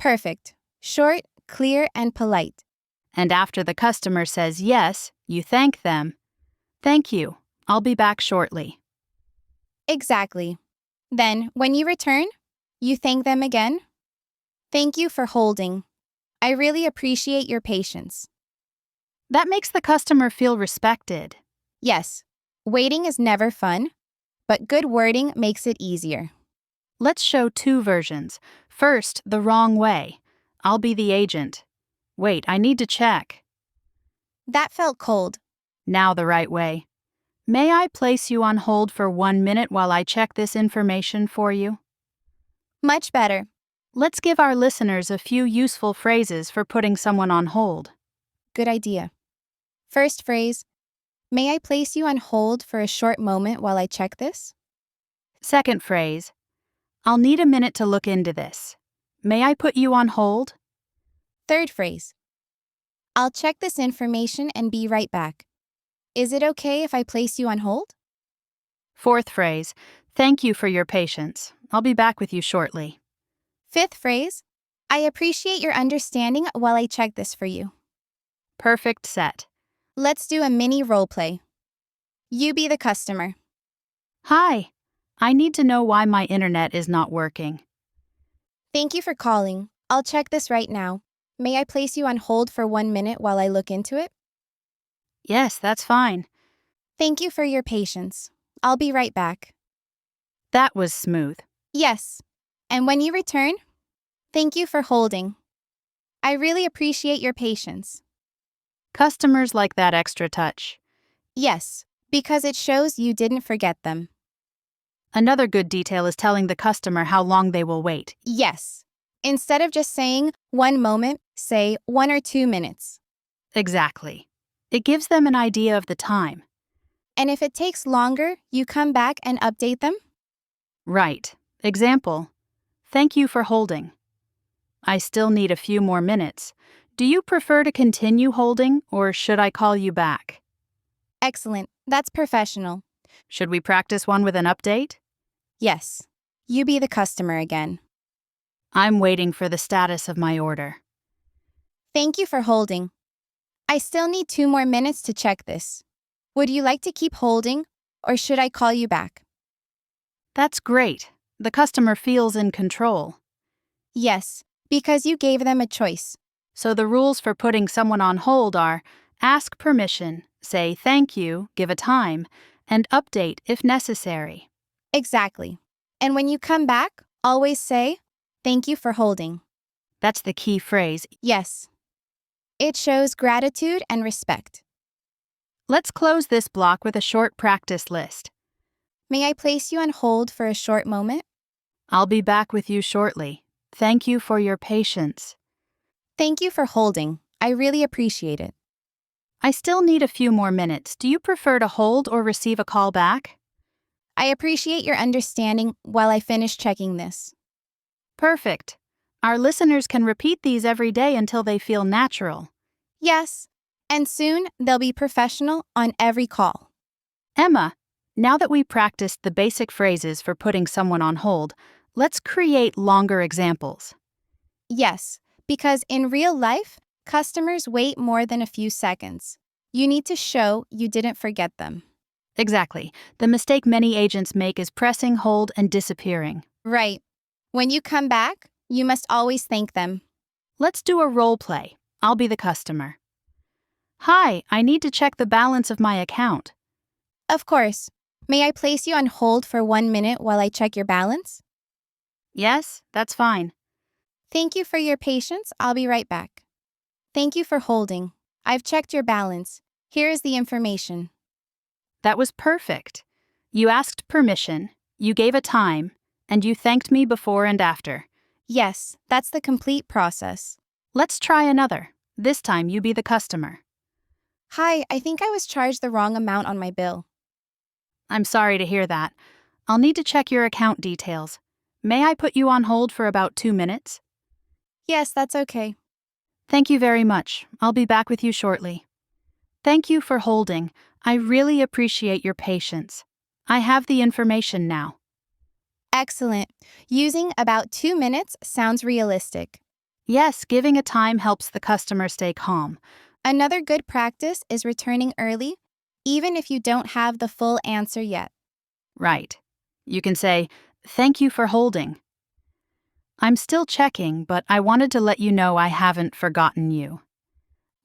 S1: Perfect. Short, clear, and polite.
S2: And after the customer says yes, you thank them. Thank you. I'll be back shortly.
S1: Exactly. Then, when you return, you thank them again. Thank you for holding. I really appreciate your patience.
S2: That makes the customer feel respected.
S1: Yes, waiting is never fun, but good wording makes it easier.
S2: Let's show two versions. First, the wrong way. I'll be the agent. Wait, I need to check.
S1: That felt cold.
S2: Now the right way. May I place you on hold for 1 minute while I check this information for you?
S1: Much better.
S2: Let's give our listeners a few useful phrases for putting someone on hold.
S1: Good idea. First phrase, may I place you on hold for a short moment while I check this?
S2: Second phrase, I'll need a minute to look into this. May I put you on hold?
S1: Third phrase, I'll check this information and be right back. Is it okay if I place you on hold?
S2: Fourth phrase, thank you for your patience. I'll be back with you shortly.
S1: Fifth phrase, I appreciate your understanding while I check this for you.
S2: Perfect set.
S1: Let's do a mini role play. You be the customer.
S2: Hi, I need to know why my internet is not working.
S1: Thank you for calling. I'll check this right now. May I place you on hold for 1 minute while I look into it?
S2: Yes, that's fine.
S1: Thank you for your patience. I'll be right back.
S2: That was smooth.
S1: Yes. And when you return, thank you for holding. I really appreciate your patience.
S2: Customers like that extra touch.
S1: Yes, because it shows you didn't forget them.
S2: Another good detail is telling the customer how long they will wait.
S1: Yes. Instead of just saying 1 moment, say 1 or 2 minutes.
S2: Exactly. It gives them an idea of the time.
S1: And if it takes longer, you come back and update them?
S2: Right. Example. Thank you for holding. I still need a few more minutes. Do you prefer to continue holding, or should I call you back?
S1: Excellent. That's professional.
S2: Should we practice one with an update?
S1: Yes. You be the customer again.
S2: I'm waiting for the status of my order.
S1: Thank you for holding. I still need 2 more minutes to check this. Would you like to keep holding, or should I call you back?
S2: That's great. The customer feels in control.
S1: Yes, because you gave them a choice.
S2: So the rules for putting someone on hold are ask permission, say thank you, give a time, and update if necessary.
S1: Exactly. And when you come back, always say, thank you for holding.
S2: That's the key phrase.
S1: Yes. It shows gratitude and respect.
S2: Let's close this block with a short practice list.
S1: May I place you on hold for a short moment?
S2: I'll be back with you shortly. Thank you for your patience.
S1: Thank you for holding. I really appreciate it.
S2: I still need a few more minutes. Do you prefer to hold or receive a call back?
S1: I appreciate your understanding while I finish checking this.
S2: Perfect. Our listeners can repeat these every day until they feel natural.
S1: Yes. And soon, they'll be professional on every call.
S2: Emma, now that we practiced the basic phrases for putting someone on hold, let's create longer examples.
S1: Yes, because in real life, customers wait more than a few seconds. You need to show you didn't forget them.
S2: Exactly. The mistake many agents make is pressing hold and disappearing.
S1: Right. When you come back, you must always thank them.
S2: Let's do a role play. I'll be the customer. Hi, I need to check the balance of my account.
S1: Of course. May I place you on hold for 1 minute while I check your balance?
S2: Yes, that's fine.
S1: Thank you for your patience. I'll be right back. Thank you for holding. I've checked your balance. Here is the information.
S2: That was perfect. You asked permission, you gave a time, and you thanked me before and after.
S1: Yes, that's the complete process.
S2: Let's try another. This time you be the customer.
S1: Hi, I think I was charged the wrong amount on my bill.
S2: I'm sorry to hear that. I'll need to check your account details. May I put you on hold for about 2 minutes?
S1: Yes, that's okay.
S2: Thank you very much. I'll be back with you shortly. Thank you for holding. I really appreciate your patience. I have the information now.
S1: Excellent. Using about 2 minutes sounds realistic.
S2: Yes, giving a time helps the customer stay calm.
S1: Another good practice is returning early, even if you don't have the full answer yet.
S2: Right. You can say, thank you for holding. I'm still checking, but I wanted to let you know I haven't forgotten you.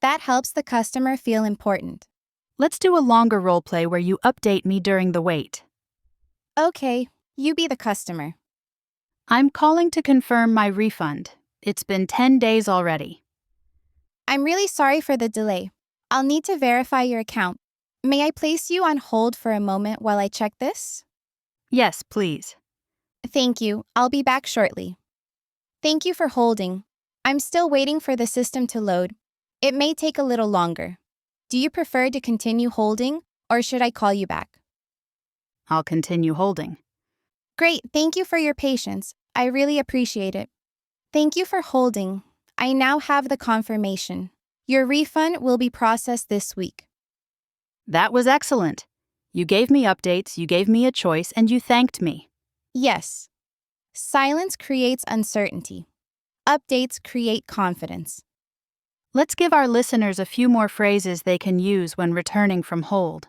S1: That helps the customer feel important.
S2: Let's do a longer role play where you update me during the wait.
S1: Okay, you be the customer.
S2: I'm calling to confirm my refund. It's been 10 days already.
S1: I'm really sorry for the delay. I'll need to verify your account. May I place you on hold for a moment while I check this?
S2: Yes, please.
S1: Thank you. I'll be back shortly. Thank you for holding. I'm still waiting for the system to load. It may take a little longer. Do you prefer to continue holding, or should I call you back?
S2: I'll continue holding.
S1: Great, thank you for your patience. I really appreciate it. Thank you for holding. I now have the confirmation. Your refund will be processed this week.
S2: That was excellent. You gave me updates, you gave me a choice, and you thanked me.
S1: Yes. Silence creates uncertainty. Updates create confidence.
S2: Let's give our listeners a few more phrases they can use when returning from hold.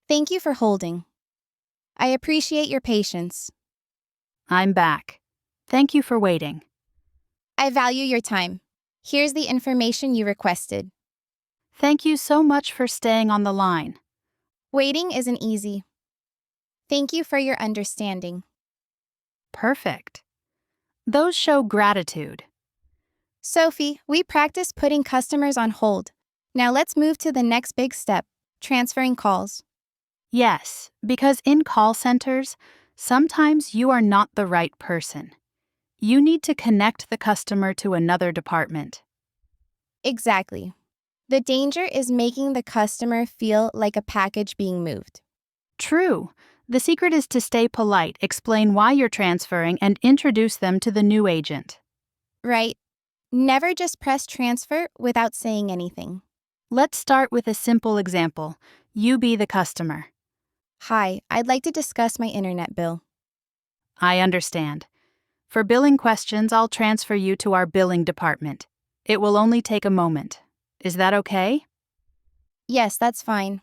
S1: Thank you for holding. I appreciate your patience.
S2: I'm back. Thank you for waiting.
S1: I value your time. Here's the information you requested.
S2: Thank you so much for staying on the line.
S1: Waiting isn't easy. Thank you for your understanding.
S2: Perfect. Those show gratitude.
S1: Sophie, we practiced putting customers on hold. Now let's move to the next big step, transferring calls.
S2: Yes, because in call centers, sometimes you are not the right person. You need to connect the customer to another department.
S1: Exactly. The danger is making the customer feel like a package being moved.
S2: True. The secret is to stay polite, explain why you're transferring, and introduce them to the new agent.
S1: Right? Never just press transfer without saying anything.
S2: Let's start with a simple example. You be the customer.
S1: Hi, I'd like to discuss my internet bill.
S2: I understand. For billing questions, I'll transfer you to our billing department. It will only take a moment. Is that okay?
S1: Yes, that's fine.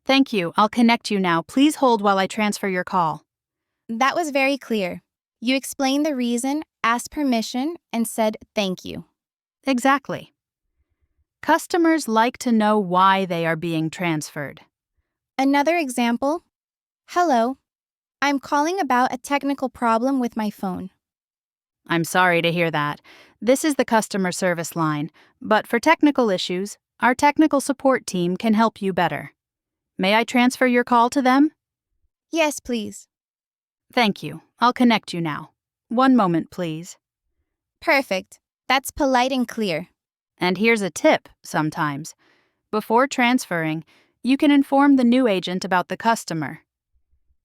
S2: Thank you. I'll connect you now. Please hold while I transfer your call.
S1: That was very clear. You explained the reason, asked permission, and said thank you.
S2: Exactly. Customers like to know why they are being transferred.
S1: Another example. Hello. I'm calling about a technical problem with my phone.
S2: I'm sorry to hear that. This is the customer service line, but for technical issues, our technical support team can help you better. May I transfer your call to them?
S1: Yes, please.
S2: Thank you. I'll connect you now. One moment, please.
S1: Perfect. That's polite and clear.
S2: And here's a tip sometimes. Before transferring, you can inform the new agent about the customer.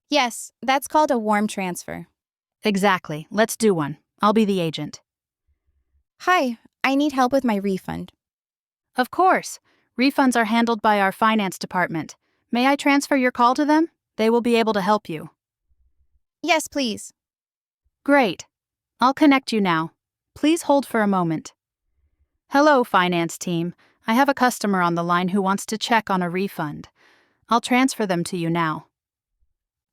S1: Yes, that's called a warm transfer.
S2: Exactly. Let's do one. I'll be the agent.
S1: Hi, I need help with my refund.
S2: Of course. Refunds are handled by our finance department. May I transfer your call to them? They will be able to help you.
S1: Yes, please.
S2: Great. I'll connect you now. Please hold for a moment. Hello, finance team. I have a customer on the line who wants to check on a refund. I'll transfer them to you now.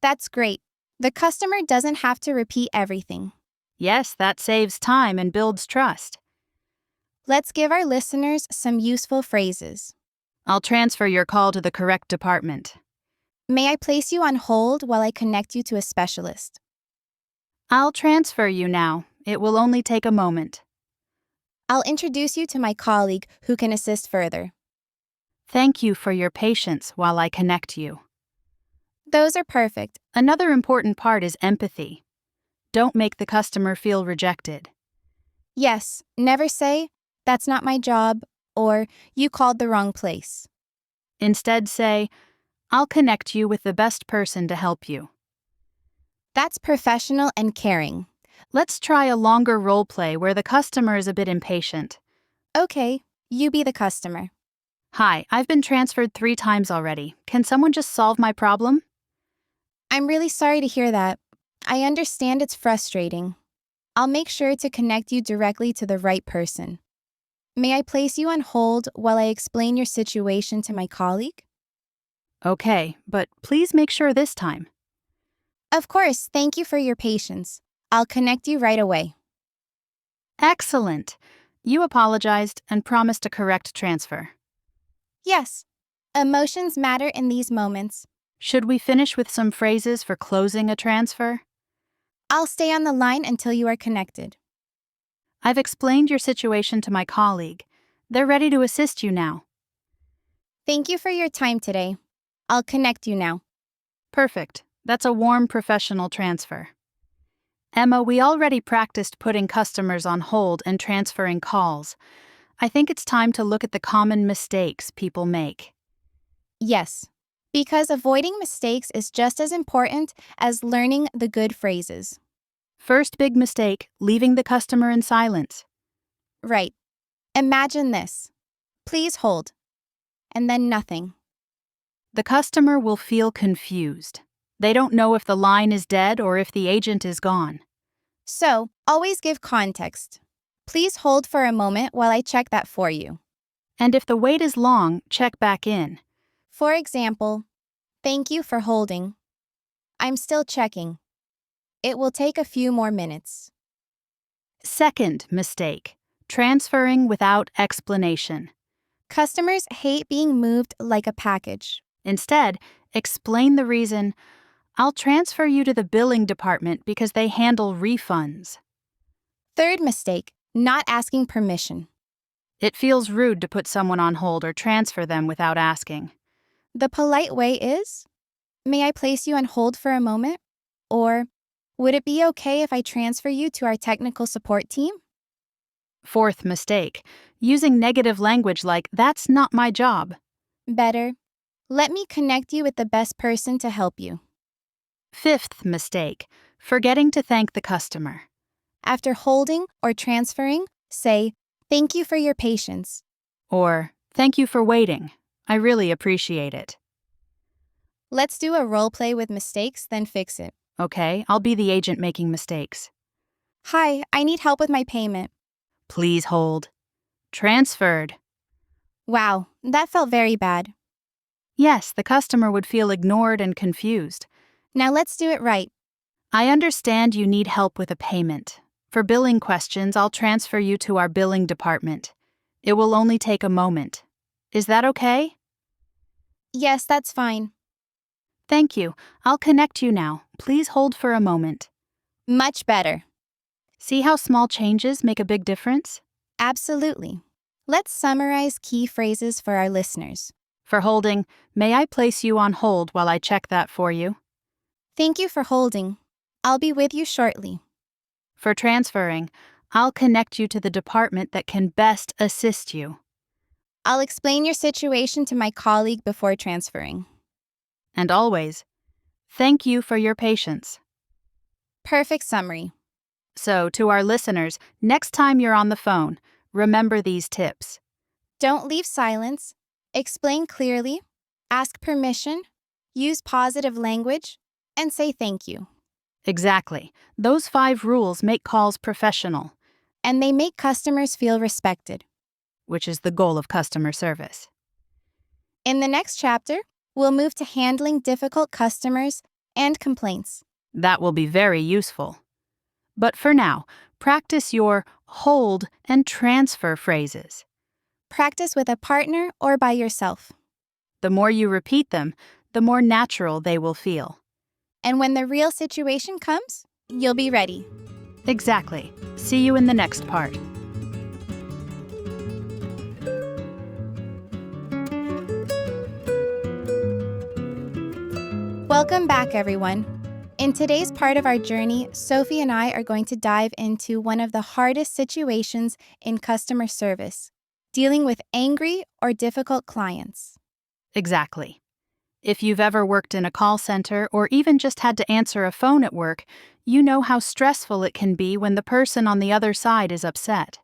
S1: That's great. The customer doesn't have to repeat everything.
S2: Yes, that saves time and builds trust.
S1: Let's give our listeners some useful phrases.
S2: I'll transfer your call to the correct department.
S1: May I place you on hold while I connect you to a specialist?
S2: I'll transfer you now. It will only take a moment.
S1: I'll introduce you to my colleague who can assist further.
S2: Thank you for your patience while I connect you.
S1: Those are perfect.
S2: Another important part is empathy. Don't make the customer feel rejected.
S1: Yes, never say, that's not my job, or you called the wrong place.
S2: Instead, say, I'll connect you with the best person to help you.
S1: That's professional and caring.
S2: Let's try a longer role play where the customer is a bit impatient.
S1: Okay, you be the customer.
S2: Hi, I've been transferred 3 times already. Can someone just solve my problem?
S1: I'm really sorry to hear that. I understand it's frustrating. I'll make sure to connect you directly to the right person. May I place you on hold while I explain your situation to my colleague?
S2: Okay, but please make sure this time.
S1: Of course, thank you for your patience. I'll connect you right away.
S2: Excellent. You apologized and promised a correct transfer.
S1: Yes, emotions matter in these moments.
S2: Should we finish with some phrases for closing a transfer?
S1: I'll stay on the line until you are connected.
S2: I've explained your situation to my colleague. They're ready to assist you now.
S1: Thank you for your time today. I'll connect you now.
S2: Perfect. That's a warm professional transfer. Emma, we already practiced putting customers on hold and transferring calls. I think it's time to look at the common mistakes people make.
S1: Yes, because avoiding mistakes is just as important as learning the good phrases.
S2: First big mistake, leaving the customer in silence.
S1: Right. Imagine this. Please hold. And then nothing.
S2: The customer will feel confused. They don't know if the line is dead or if the agent is gone.
S1: So, always give context. Please hold for a moment while I check that for you.
S2: And if the wait is long, check back in.
S1: For example, thank you for holding. I'm still checking. It will take a few more minutes.
S2: Second mistake, transferring without explanation.
S1: Customers hate being moved like a package.
S2: Instead, explain the reason. I'll transfer you to the billing department because they handle refunds.
S1: Third mistake, not asking permission.
S2: It feels rude to put someone on hold or transfer them without asking.
S1: The polite way is, may I place you on hold for a moment? Or, would it be okay if I transfer you to our technical support team?
S2: Fourth mistake, using negative language like, that's not my job.
S1: Better, let me connect you with the best person to help you.
S2: Fifth mistake, forgetting to thank the customer.
S1: After holding or transferring, say, thank you for your patience.
S2: Or, thank you for waiting. I really appreciate it.
S1: Let's do a role play with mistakes, then fix it.
S2: Okay, I'll be the agent making mistakes.
S1: Hi, I need help with my payment.
S2: Please hold. Transferred.
S1: Wow, that felt very bad.
S2: Yes, the customer would feel ignored and confused.
S1: Now let's do it right.
S2: I understand you need help with a payment. For billing questions, I'll transfer you to our billing department. It will only take a moment. Is that okay?
S1: Yes, that's fine.
S2: Thank you. I'll connect you now. Please hold for a moment.
S1: Much better.
S2: See how small changes make a big difference?
S1: Absolutely. Let's summarize key phrases for our listeners.
S2: For holding, may I place you on hold while I check that for you?
S1: Thank you for holding. I'll be with you shortly.
S2: For transferring, I'll connect you to the department that can best assist you.
S1: I'll explain your situation to my colleague before transferring.
S2: And always, thank you for your patience.
S1: Perfect summary.
S2: So, to our listeners, next time you're on the phone, remember these tips.
S1: Don't leave silence. Explain clearly. Ask permission. Use positive language. And say thank you.
S2: Exactly. Those 5 rules make calls professional,
S1: And they make customers feel respected.
S2: which is the goal of customer service.
S1: In the next chapter, we'll move to handling difficult customers and complaints.
S2: That will be very useful. But for now, practice your hold and transfer phrases.
S1: Practice with a partner or by yourself.
S2: The more you repeat them, the more natural they will feel.
S1: And when the real situation comes, you'll be ready.
S2: Exactly. See you in the next part.
S1: Welcome back, everyone. In today's part of our journey, Sophie and I are going to dive into one of the hardest situations in customer service, dealing with angry or difficult clients.
S2: Exactly. If you've ever worked in a call center or even just had to answer a phone at work, you know how stressful it can be when the person on the other side is upset.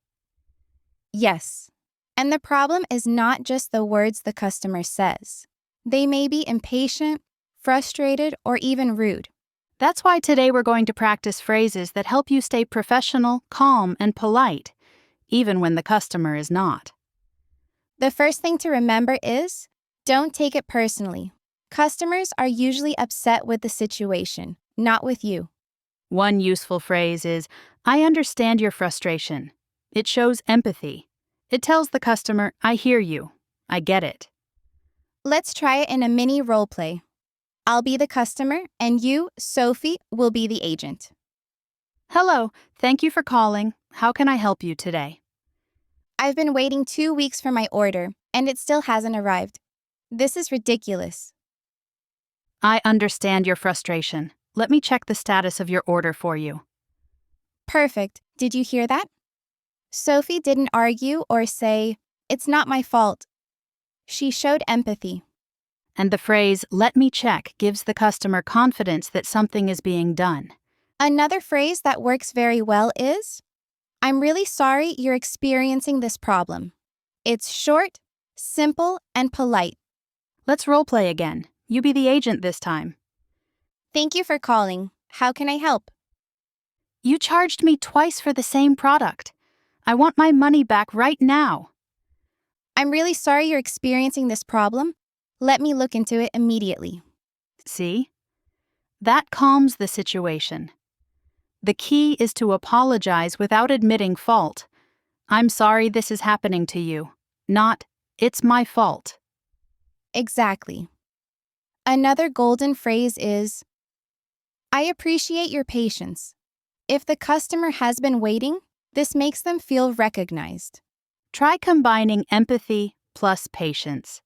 S1: Yes. And the problem is not just the words the customer says. They may be impatient, frustrated, or even rude.
S2: That's why today we're going to practice phrases that help you stay professional, calm, and polite, even when the customer is not.
S1: The first thing to remember is, don't take it personally. Customers are usually upset with the situation, not with you.
S2: One useful phrase is, I understand your frustration. It shows empathy. It tells the customer, I hear you. I get it.
S1: Let's try it in a mini role play. I'll be the customer, and you, Sophie, will be the agent.
S2: Hello, thank you for calling. How can I help you today?
S1: I've been waiting 2 weeks for my order, and it still hasn't arrived. This is ridiculous.
S2: I understand your frustration. Let me check the status of your order for you.
S1: Perfect. Did you hear that? Sophie didn't argue or say, "It's not my fault." She showed empathy.
S2: And the phrase, "let me check," gives the customer confidence that something is being done.
S1: Another phrase that works very well is, "I'm really sorry you're experiencing this problem." It's short, simple, and polite.
S2: Let's role play again. You be the agent this time.
S1: Thank you for calling. How can I help?
S2: You charged me twice for the same product. I want my money back right now.
S1: I'm really sorry you're experiencing this problem. Let me look into it immediately.
S2: See? That calms the situation. The key is to apologize without admitting fault. "I'm sorry this is happening to you," not "it's my fault."
S1: Exactly. Another golden phrase is, "I appreciate your patience." If the customer has been waiting, this makes them feel recognized.
S2: Try combining empathy plus patience.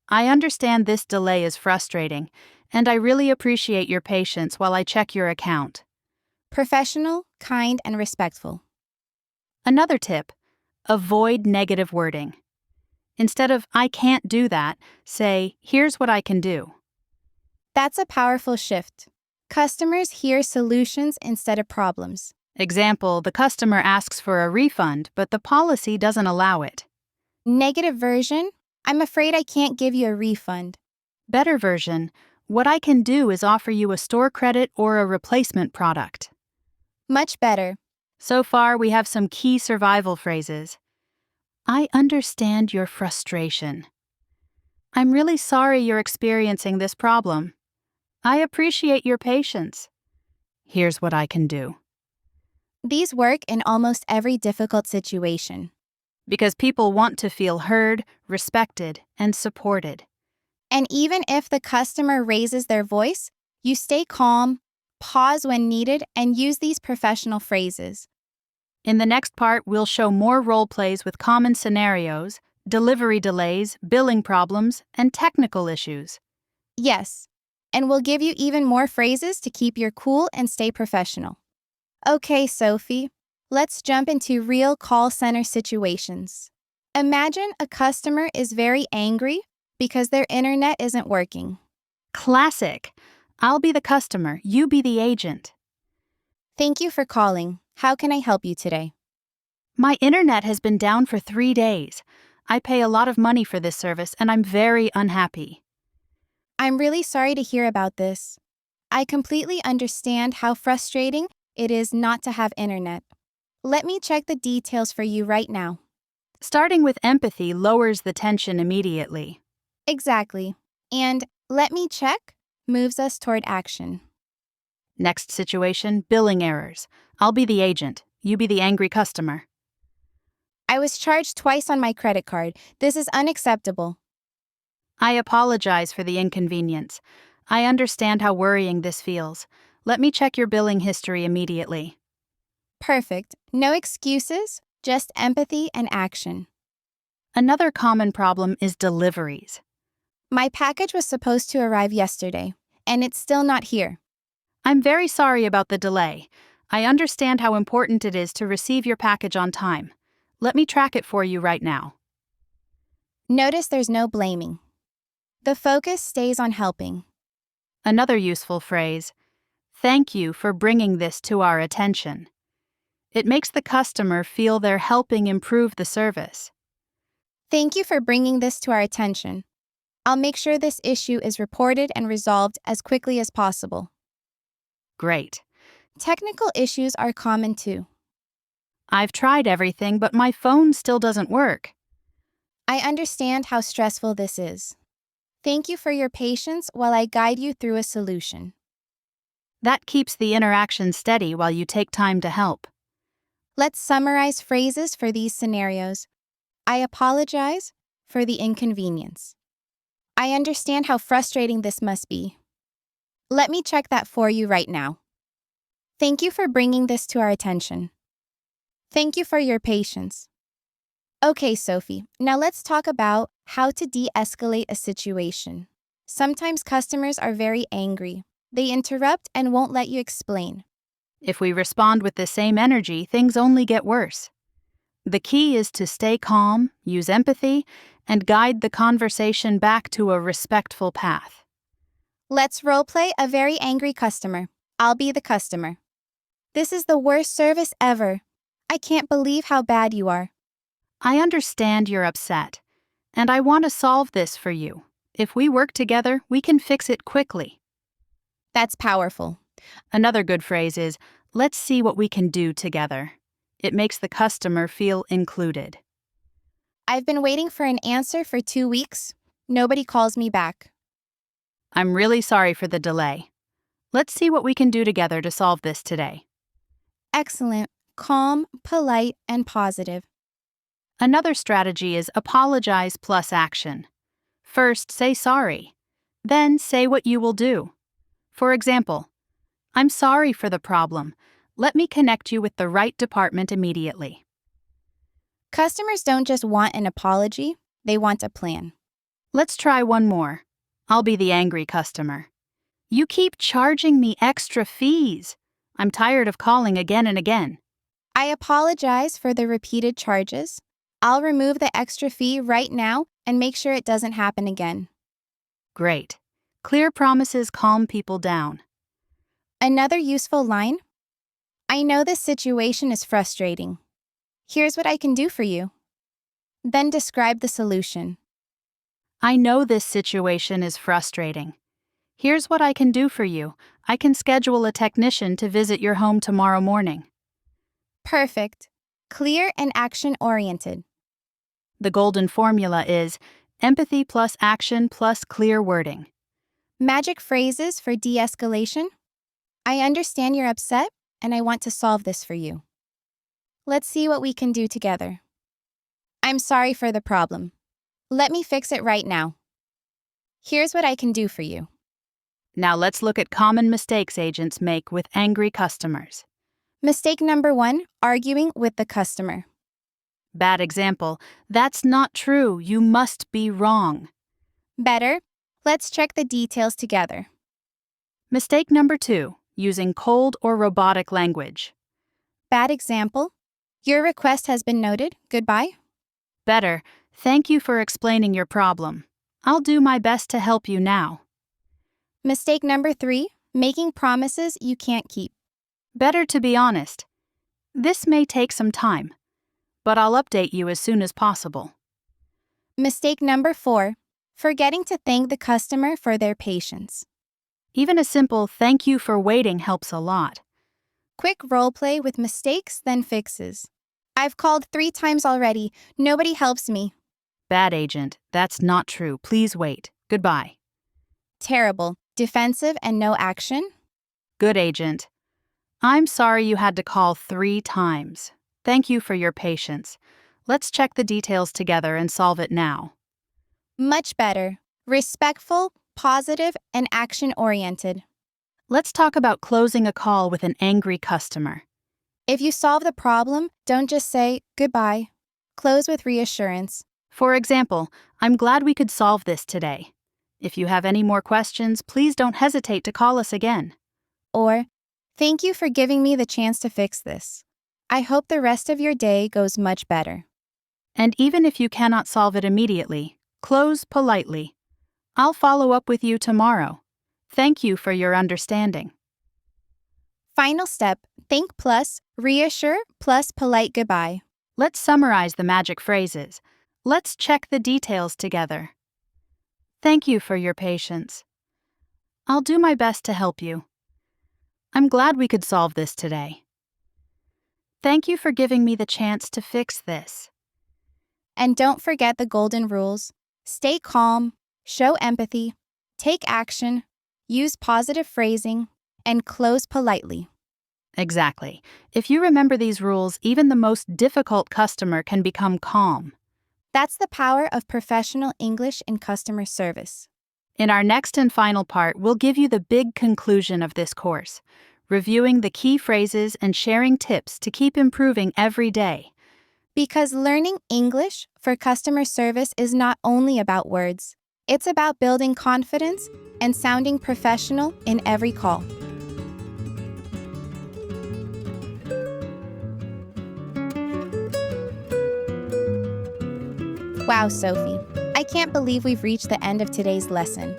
S2: "I understand this delay is frustrating, and I really appreciate your patience while I check your account."
S1: Professional, kind, and respectful.
S2: Another tip: avoid negative wording. Instead of "I can't do that," say "here's what I can do."
S1: That's a powerful shift. Customers hear solutions instead of problems.
S2: Example, the customer asks for a refund, but the policy doesn't allow it.
S1: Negative version, "I'm afraid I can't give you a refund."
S2: Better version, "what I can do is offer you a store credit or a replacement product."
S1: Much better.
S2: So far, we have some key survival phrases. I understand your frustration. I'm really sorry you're experiencing this problem. I appreciate your patience. Here's what I can do.
S1: These work in almost every difficult situation.
S2: Because people want to feel heard, respected, and supported.
S1: And even if the customer raises their voice, you stay calm, pause when needed, and use these professional phrases.
S2: In the next part, we'll show more role plays with common scenarios, delivery delays, billing problems, and technical issues.
S1: Yes, and we'll give you even more phrases to keep your cool and stay professional. Okay, Sophie, let's jump into real call center situations. Imagine a customer is very angry because their internet isn't working.
S2: Classic. I'll be the customer, you be the agent.
S1: Thank you for calling. How can I help you today?
S2: My internet has been down for 3 days. I pay a lot of money for this service and I'm very unhappy.
S1: I'm really sorry to hear about this. I completely understand how frustrating it is not to have internet. Let me check the details for you right now.
S2: Starting with empathy lowers the tension immediately.
S1: Exactly. And "let me check" moves us toward action.
S2: Next situation, billing errors. I'll be the agent, you be the angry customer.
S1: I was charged twice on my credit card. This is unacceptable.
S2: I apologize for the inconvenience. I understand how worrying this feels. Let me check your billing history immediately.
S1: Perfect. No excuses, just empathy and action.
S2: Another common problem is deliveries.
S1: My package was supposed to arrive yesterday, and it's still not here.
S2: I'm very sorry about the delay. I understand how important it is to receive your package on time. Let me track it for you right now.
S1: Notice there's no blaming. The focus stays on helping.
S2: Another useful phrase: thank you for bringing this to our attention. It makes the customer feel they're helping improve the service.
S1: Thank you for bringing this to our attention. I'll make sure this issue is reported and resolved as quickly as possible.
S2: Great.
S1: Technical issues are common too.
S2: I've tried everything, but my phone still doesn't work.
S1: I understand how stressful this is. Thank you for your patience while I guide you through a solution.
S2: That keeps the interaction steady while you take time to help.
S1: Let's summarize phrases for these scenarios. I apologize for the inconvenience. I understand how frustrating this must be. Let me check that for you right now. Thank you for bringing this to our attention. Thank you for your patience. Okay, Sophie, now let's talk about how to de-escalate a situation. Sometimes customers are very angry. They interrupt and won't let you explain.
S2: If we respond with the same energy, things only get worse. The key is to stay calm, use empathy, and guide the conversation back to a respectful path.
S1: Let's roleplay a very angry customer. I'll be the customer. This is the worst service ever. I can't believe how bad you are.
S2: I understand you're upset, and I want to solve this for you. If we work together, we can fix it quickly.
S1: That's powerful.
S2: Another good phrase is, let's see what we can do together. It makes the customer feel included.
S1: I've been waiting for an answer for 2 weeks. Nobody calls me back.
S2: I'm really sorry for the delay. Let's see what we can do together to solve this today.
S1: Excellent, calm, polite, and positive.
S2: Another strategy is apologize plus action. First, say sorry. Then say what you will do. For example, I'm sorry for the problem. Let me connect you with the right department immediately.
S1: Customers don't just want an apology, they want a plan.
S2: Let's try one more. I'll be the angry customer. You keep charging me extra fees. I'm tired of calling again and again.
S1: I apologize for the repeated charges. I'll remove the extra fee right now and make sure it doesn't happen again.
S2: Great. Clear promises calm people down.
S1: Another useful line? I know this situation is frustrating. Here's what I can do for you. Then describe the solution.
S2: I know this situation is frustrating. Here's what I can do for you. I can schedule a technician to visit your home tomorrow morning.
S1: Perfect. Clear and action-oriented.
S2: The golden formula is empathy plus action plus clear wording.
S1: Magic phrases for de-escalation? I understand you're upset, and I want to solve this for you. Let's see what we can do together. I'm sorry for the problem. Let me fix it right now. Here's what I can do for you.
S2: Now let's look at common mistakes agents make with angry customers.
S1: Mistake number 1, arguing with the customer.
S2: Bad example, that's not true, you must be wrong.
S1: Better, let's check the details together.
S2: Mistake number 2, using cold or robotic language.
S1: Bad example, your request has been noted, goodbye.
S2: Better, thank you for explaining your problem. I'll do my best to help you now.
S1: Mistake number 3, making promises you can't keep.
S2: Better to be honest. This may take some time, but I'll update you as soon as possible.
S1: Mistake number 4, forgetting to thank the customer for their patience.
S2: Even a simple thank you for waiting helps a lot.
S1: Quick roleplay with mistakes, then fixes. I've called 3 times already. Nobody helps me.
S2: Bad agent, that's not true. Please wait. Goodbye.
S1: Terrible. Defensive and no action?
S2: Good agent. I'm sorry you had to call 3 times. Thank you for your patience. Let's check the details together and solve it now.
S1: Much better. Respectful, positive, and action-oriented.
S2: Let's talk about closing a call with an angry customer.
S1: If you solve the problem, don't just say, goodbye. Close with reassurance.
S2: For example, I'm glad we could solve this today. If you have any more questions, please don't hesitate to call us again.
S1: Or, thank you for giving me the chance to fix this. I hope the rest of your day goes much better.
S2: And even if you cannot solve it immediately, close politely. I'll follow up with you tomorrow. Thank you for your understanding.
S1: Final step, thank plus, reassure plus polite goodbye.
S2: Let's summarize the magic phrases. Let's check the details together. Thank you for your patience. I'll do my best to help you. I'm glad we could solve this today. Thank you for giving me the chance to fix this.
S1: And don't forget the golden rules. Stay calm, show empathy, take action, use positive phrasing, and close politely.
S2: Exactly. If you remember these rules, even the most difficult customer can become calm.
S1: That's the power of professional English in customer service.
S2: In our next and final part, we'll give you the big conclusion of this course, reviewing the key phrases and sharing tips to keep improving every day.
S1: Because learning English for customer service is not only about words, it's about building confidence and sounding professional in every call. Wow, Sophie, I can't believe we've reached the end of today's lesson.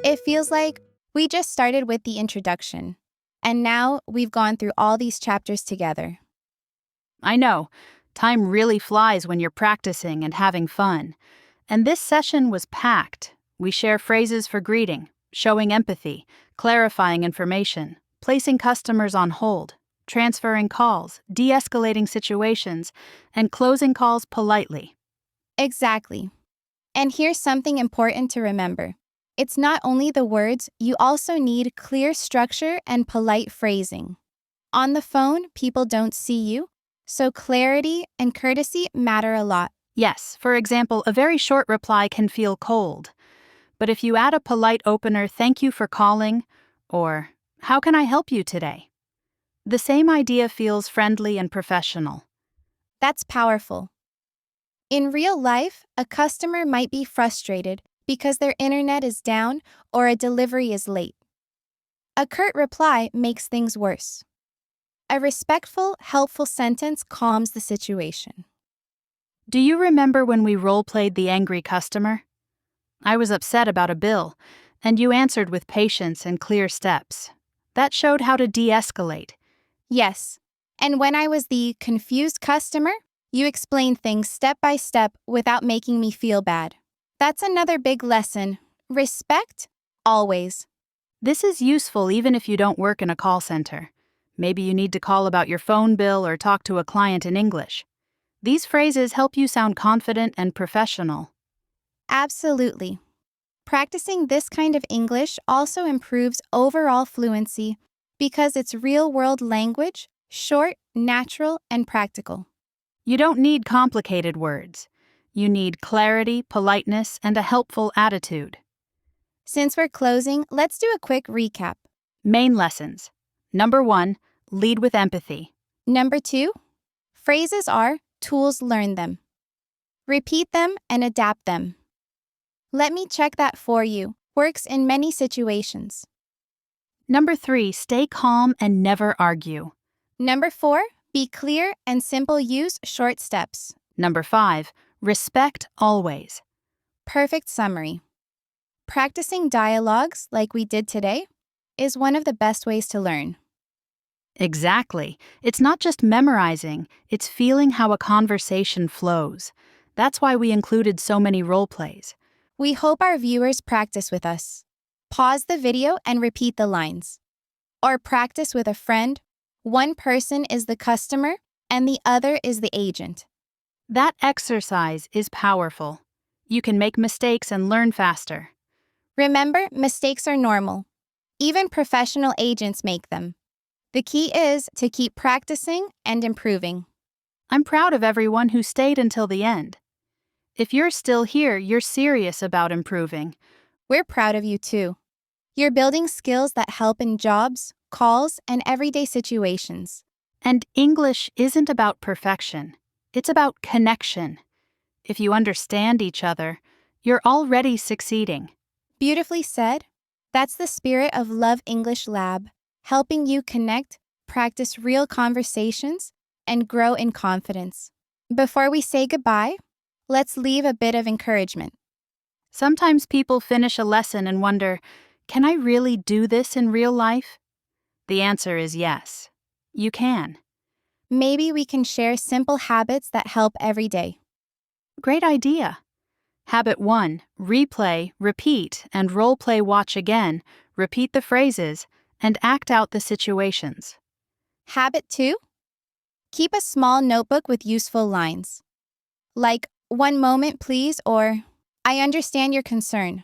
S1: It feels like we just started with the introduction, and now we've gone through all these chapters together.
S2: I know, time really flies when you're practicing and having fun. And this session was packed. We share phrases for greeting, showing empathy, clarifying information, placing customers on hold, transferring calls, de-escalating situations, and closing calls politely.
S1: Exactly. And here's something important to remember. It's not only the words, you also need clear structure and polite phrasing. On the phone, people don't see you, so clarity and courtesy matter a lot.
S2: Yes, for example, a very short reply can feel cold. But if you add a polite opener, "Thank you for calling," or "How can I help you today?" the same idea feels friendly and professional.
S1: That's powerful. In real life, a customer might be frustrated because their internet is down or a delivery is late. A curt reply makes things worse. A respectful, helpful sentence calms the situation.
S2: Do you remember when we role-played the angry customer? I was upset about a bill, and you answered with patience and clear steps. That showed how to de-escalate.
S1: Yes, and when I was the confused customer, you explained things step by step without making me feel bad. That's another big lesson. Respect, always.
S2: This is useful even if you don't work in a call center. Maybe you need to call about your phone bill or talk to a client in English. These phrases help you sound confident and professional.
S1: Absolutely. Practicing this kind of English also improves overall fluency because it's real-world language, short, natural, and practical.
S2: You don't need complicated words. You need clarity, politeness, and a helpful attitude.
S1: Since we're closing, let's do a quick recap.
S2: Main lessons. Number 1, lead with empathy.
S1: Number 2, phrases are tools, learn them. Repeat them and adapt them. Let me check that for you. Works in many situations.
S2: Number 3, stay calm and never argue.
S1: Number 4, be clear and simple, use short steps.
S2: Number 5, respect always.
S1: Perfect summary. Practicing dialogues like we did today is one of the best ways to learn.
S2: Exactly. It's not just memorizing, it's feeling how a conversation flows. That's why we included so many role plays.
S1: We hope our viewers practice with us. Pause the video and repeat the lines. Or practice with a friend. One person is the customer and the other is the agent.
S2: That exercise is powerful. You can make mistakes and learn faster.
S1: Remember, mistakes are normal. Even professional agents make them. The key is to keep practicing and improving.
S2: I'm proud of everyone who stayed until the end. If you're still here, you're serious about improving.
S1: We're proud of you too. You're building skills that help in jobs, calls, and everyday situations.
S2: And English isn't about perfection. It's about connection. If you understand each other, you're already succeeding.
S1: Beautifully said. That's the spirit of Love English Lab, helping you connect, practice real conversations, and grow in confidence. Before we say goodbye, let's leave a bit of encouragement.
S2: Sometimes people finish a lesson and wonder, can I really do this in real life? The answer is yes. You can.
S1: Maybe we can share simple habits that help every day.
S2: Great idea. Habit 1, replay, repeat, and role-play watch again, repeat the phrases, and act out the situations.
S1: Habit 2, keep a small notebook with useful lines. Like, "One moment, please," or "I understand your concern."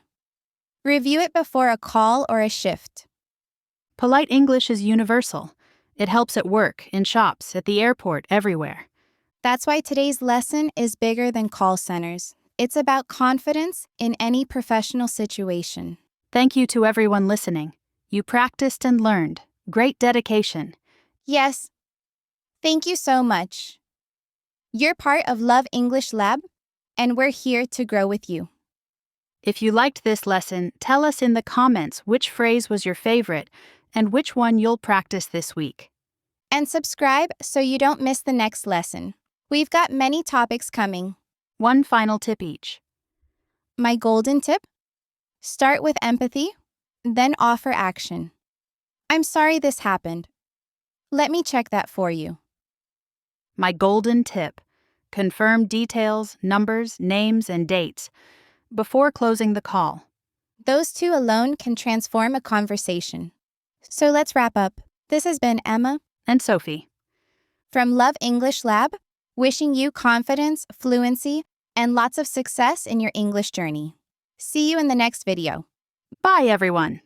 S1: Review it before a call or a shift.
S2: Polite English is universal. It helps at work, in shops, at the airport, everywhere.
S1: That's why today's lesson is bigger than call centers. It's about confidence in any professional situation.
S2: Thank you to everyone listening. You practiced and learned. Great dedication.
S1: Yes. Thank you so much. You're part of Love English Lab, and we're here to grow with you.
S2: If you liked this lesson, tell us in the comments which phrase was your favorite and which one you'll practice this week.
S1: And subscribe so you don't miss the next lesson. We've got many topics coming.
S2: One final tip each.
S1: My golden tip? Start with empathy, then offer action. I'm sorry this happened. Let me check that for you.
S2: My golden tip. Confirm details, numbers, names, and dates before closing the call.
S1: Those two alone can transform a conversation. So let's wrap up. This has been Emma
S2: And Sophie.
S1: from Love English Lab, wishing you confidence, fluency, and lots of success in your English journey. See you in the next video.
S2: Bye, everyone.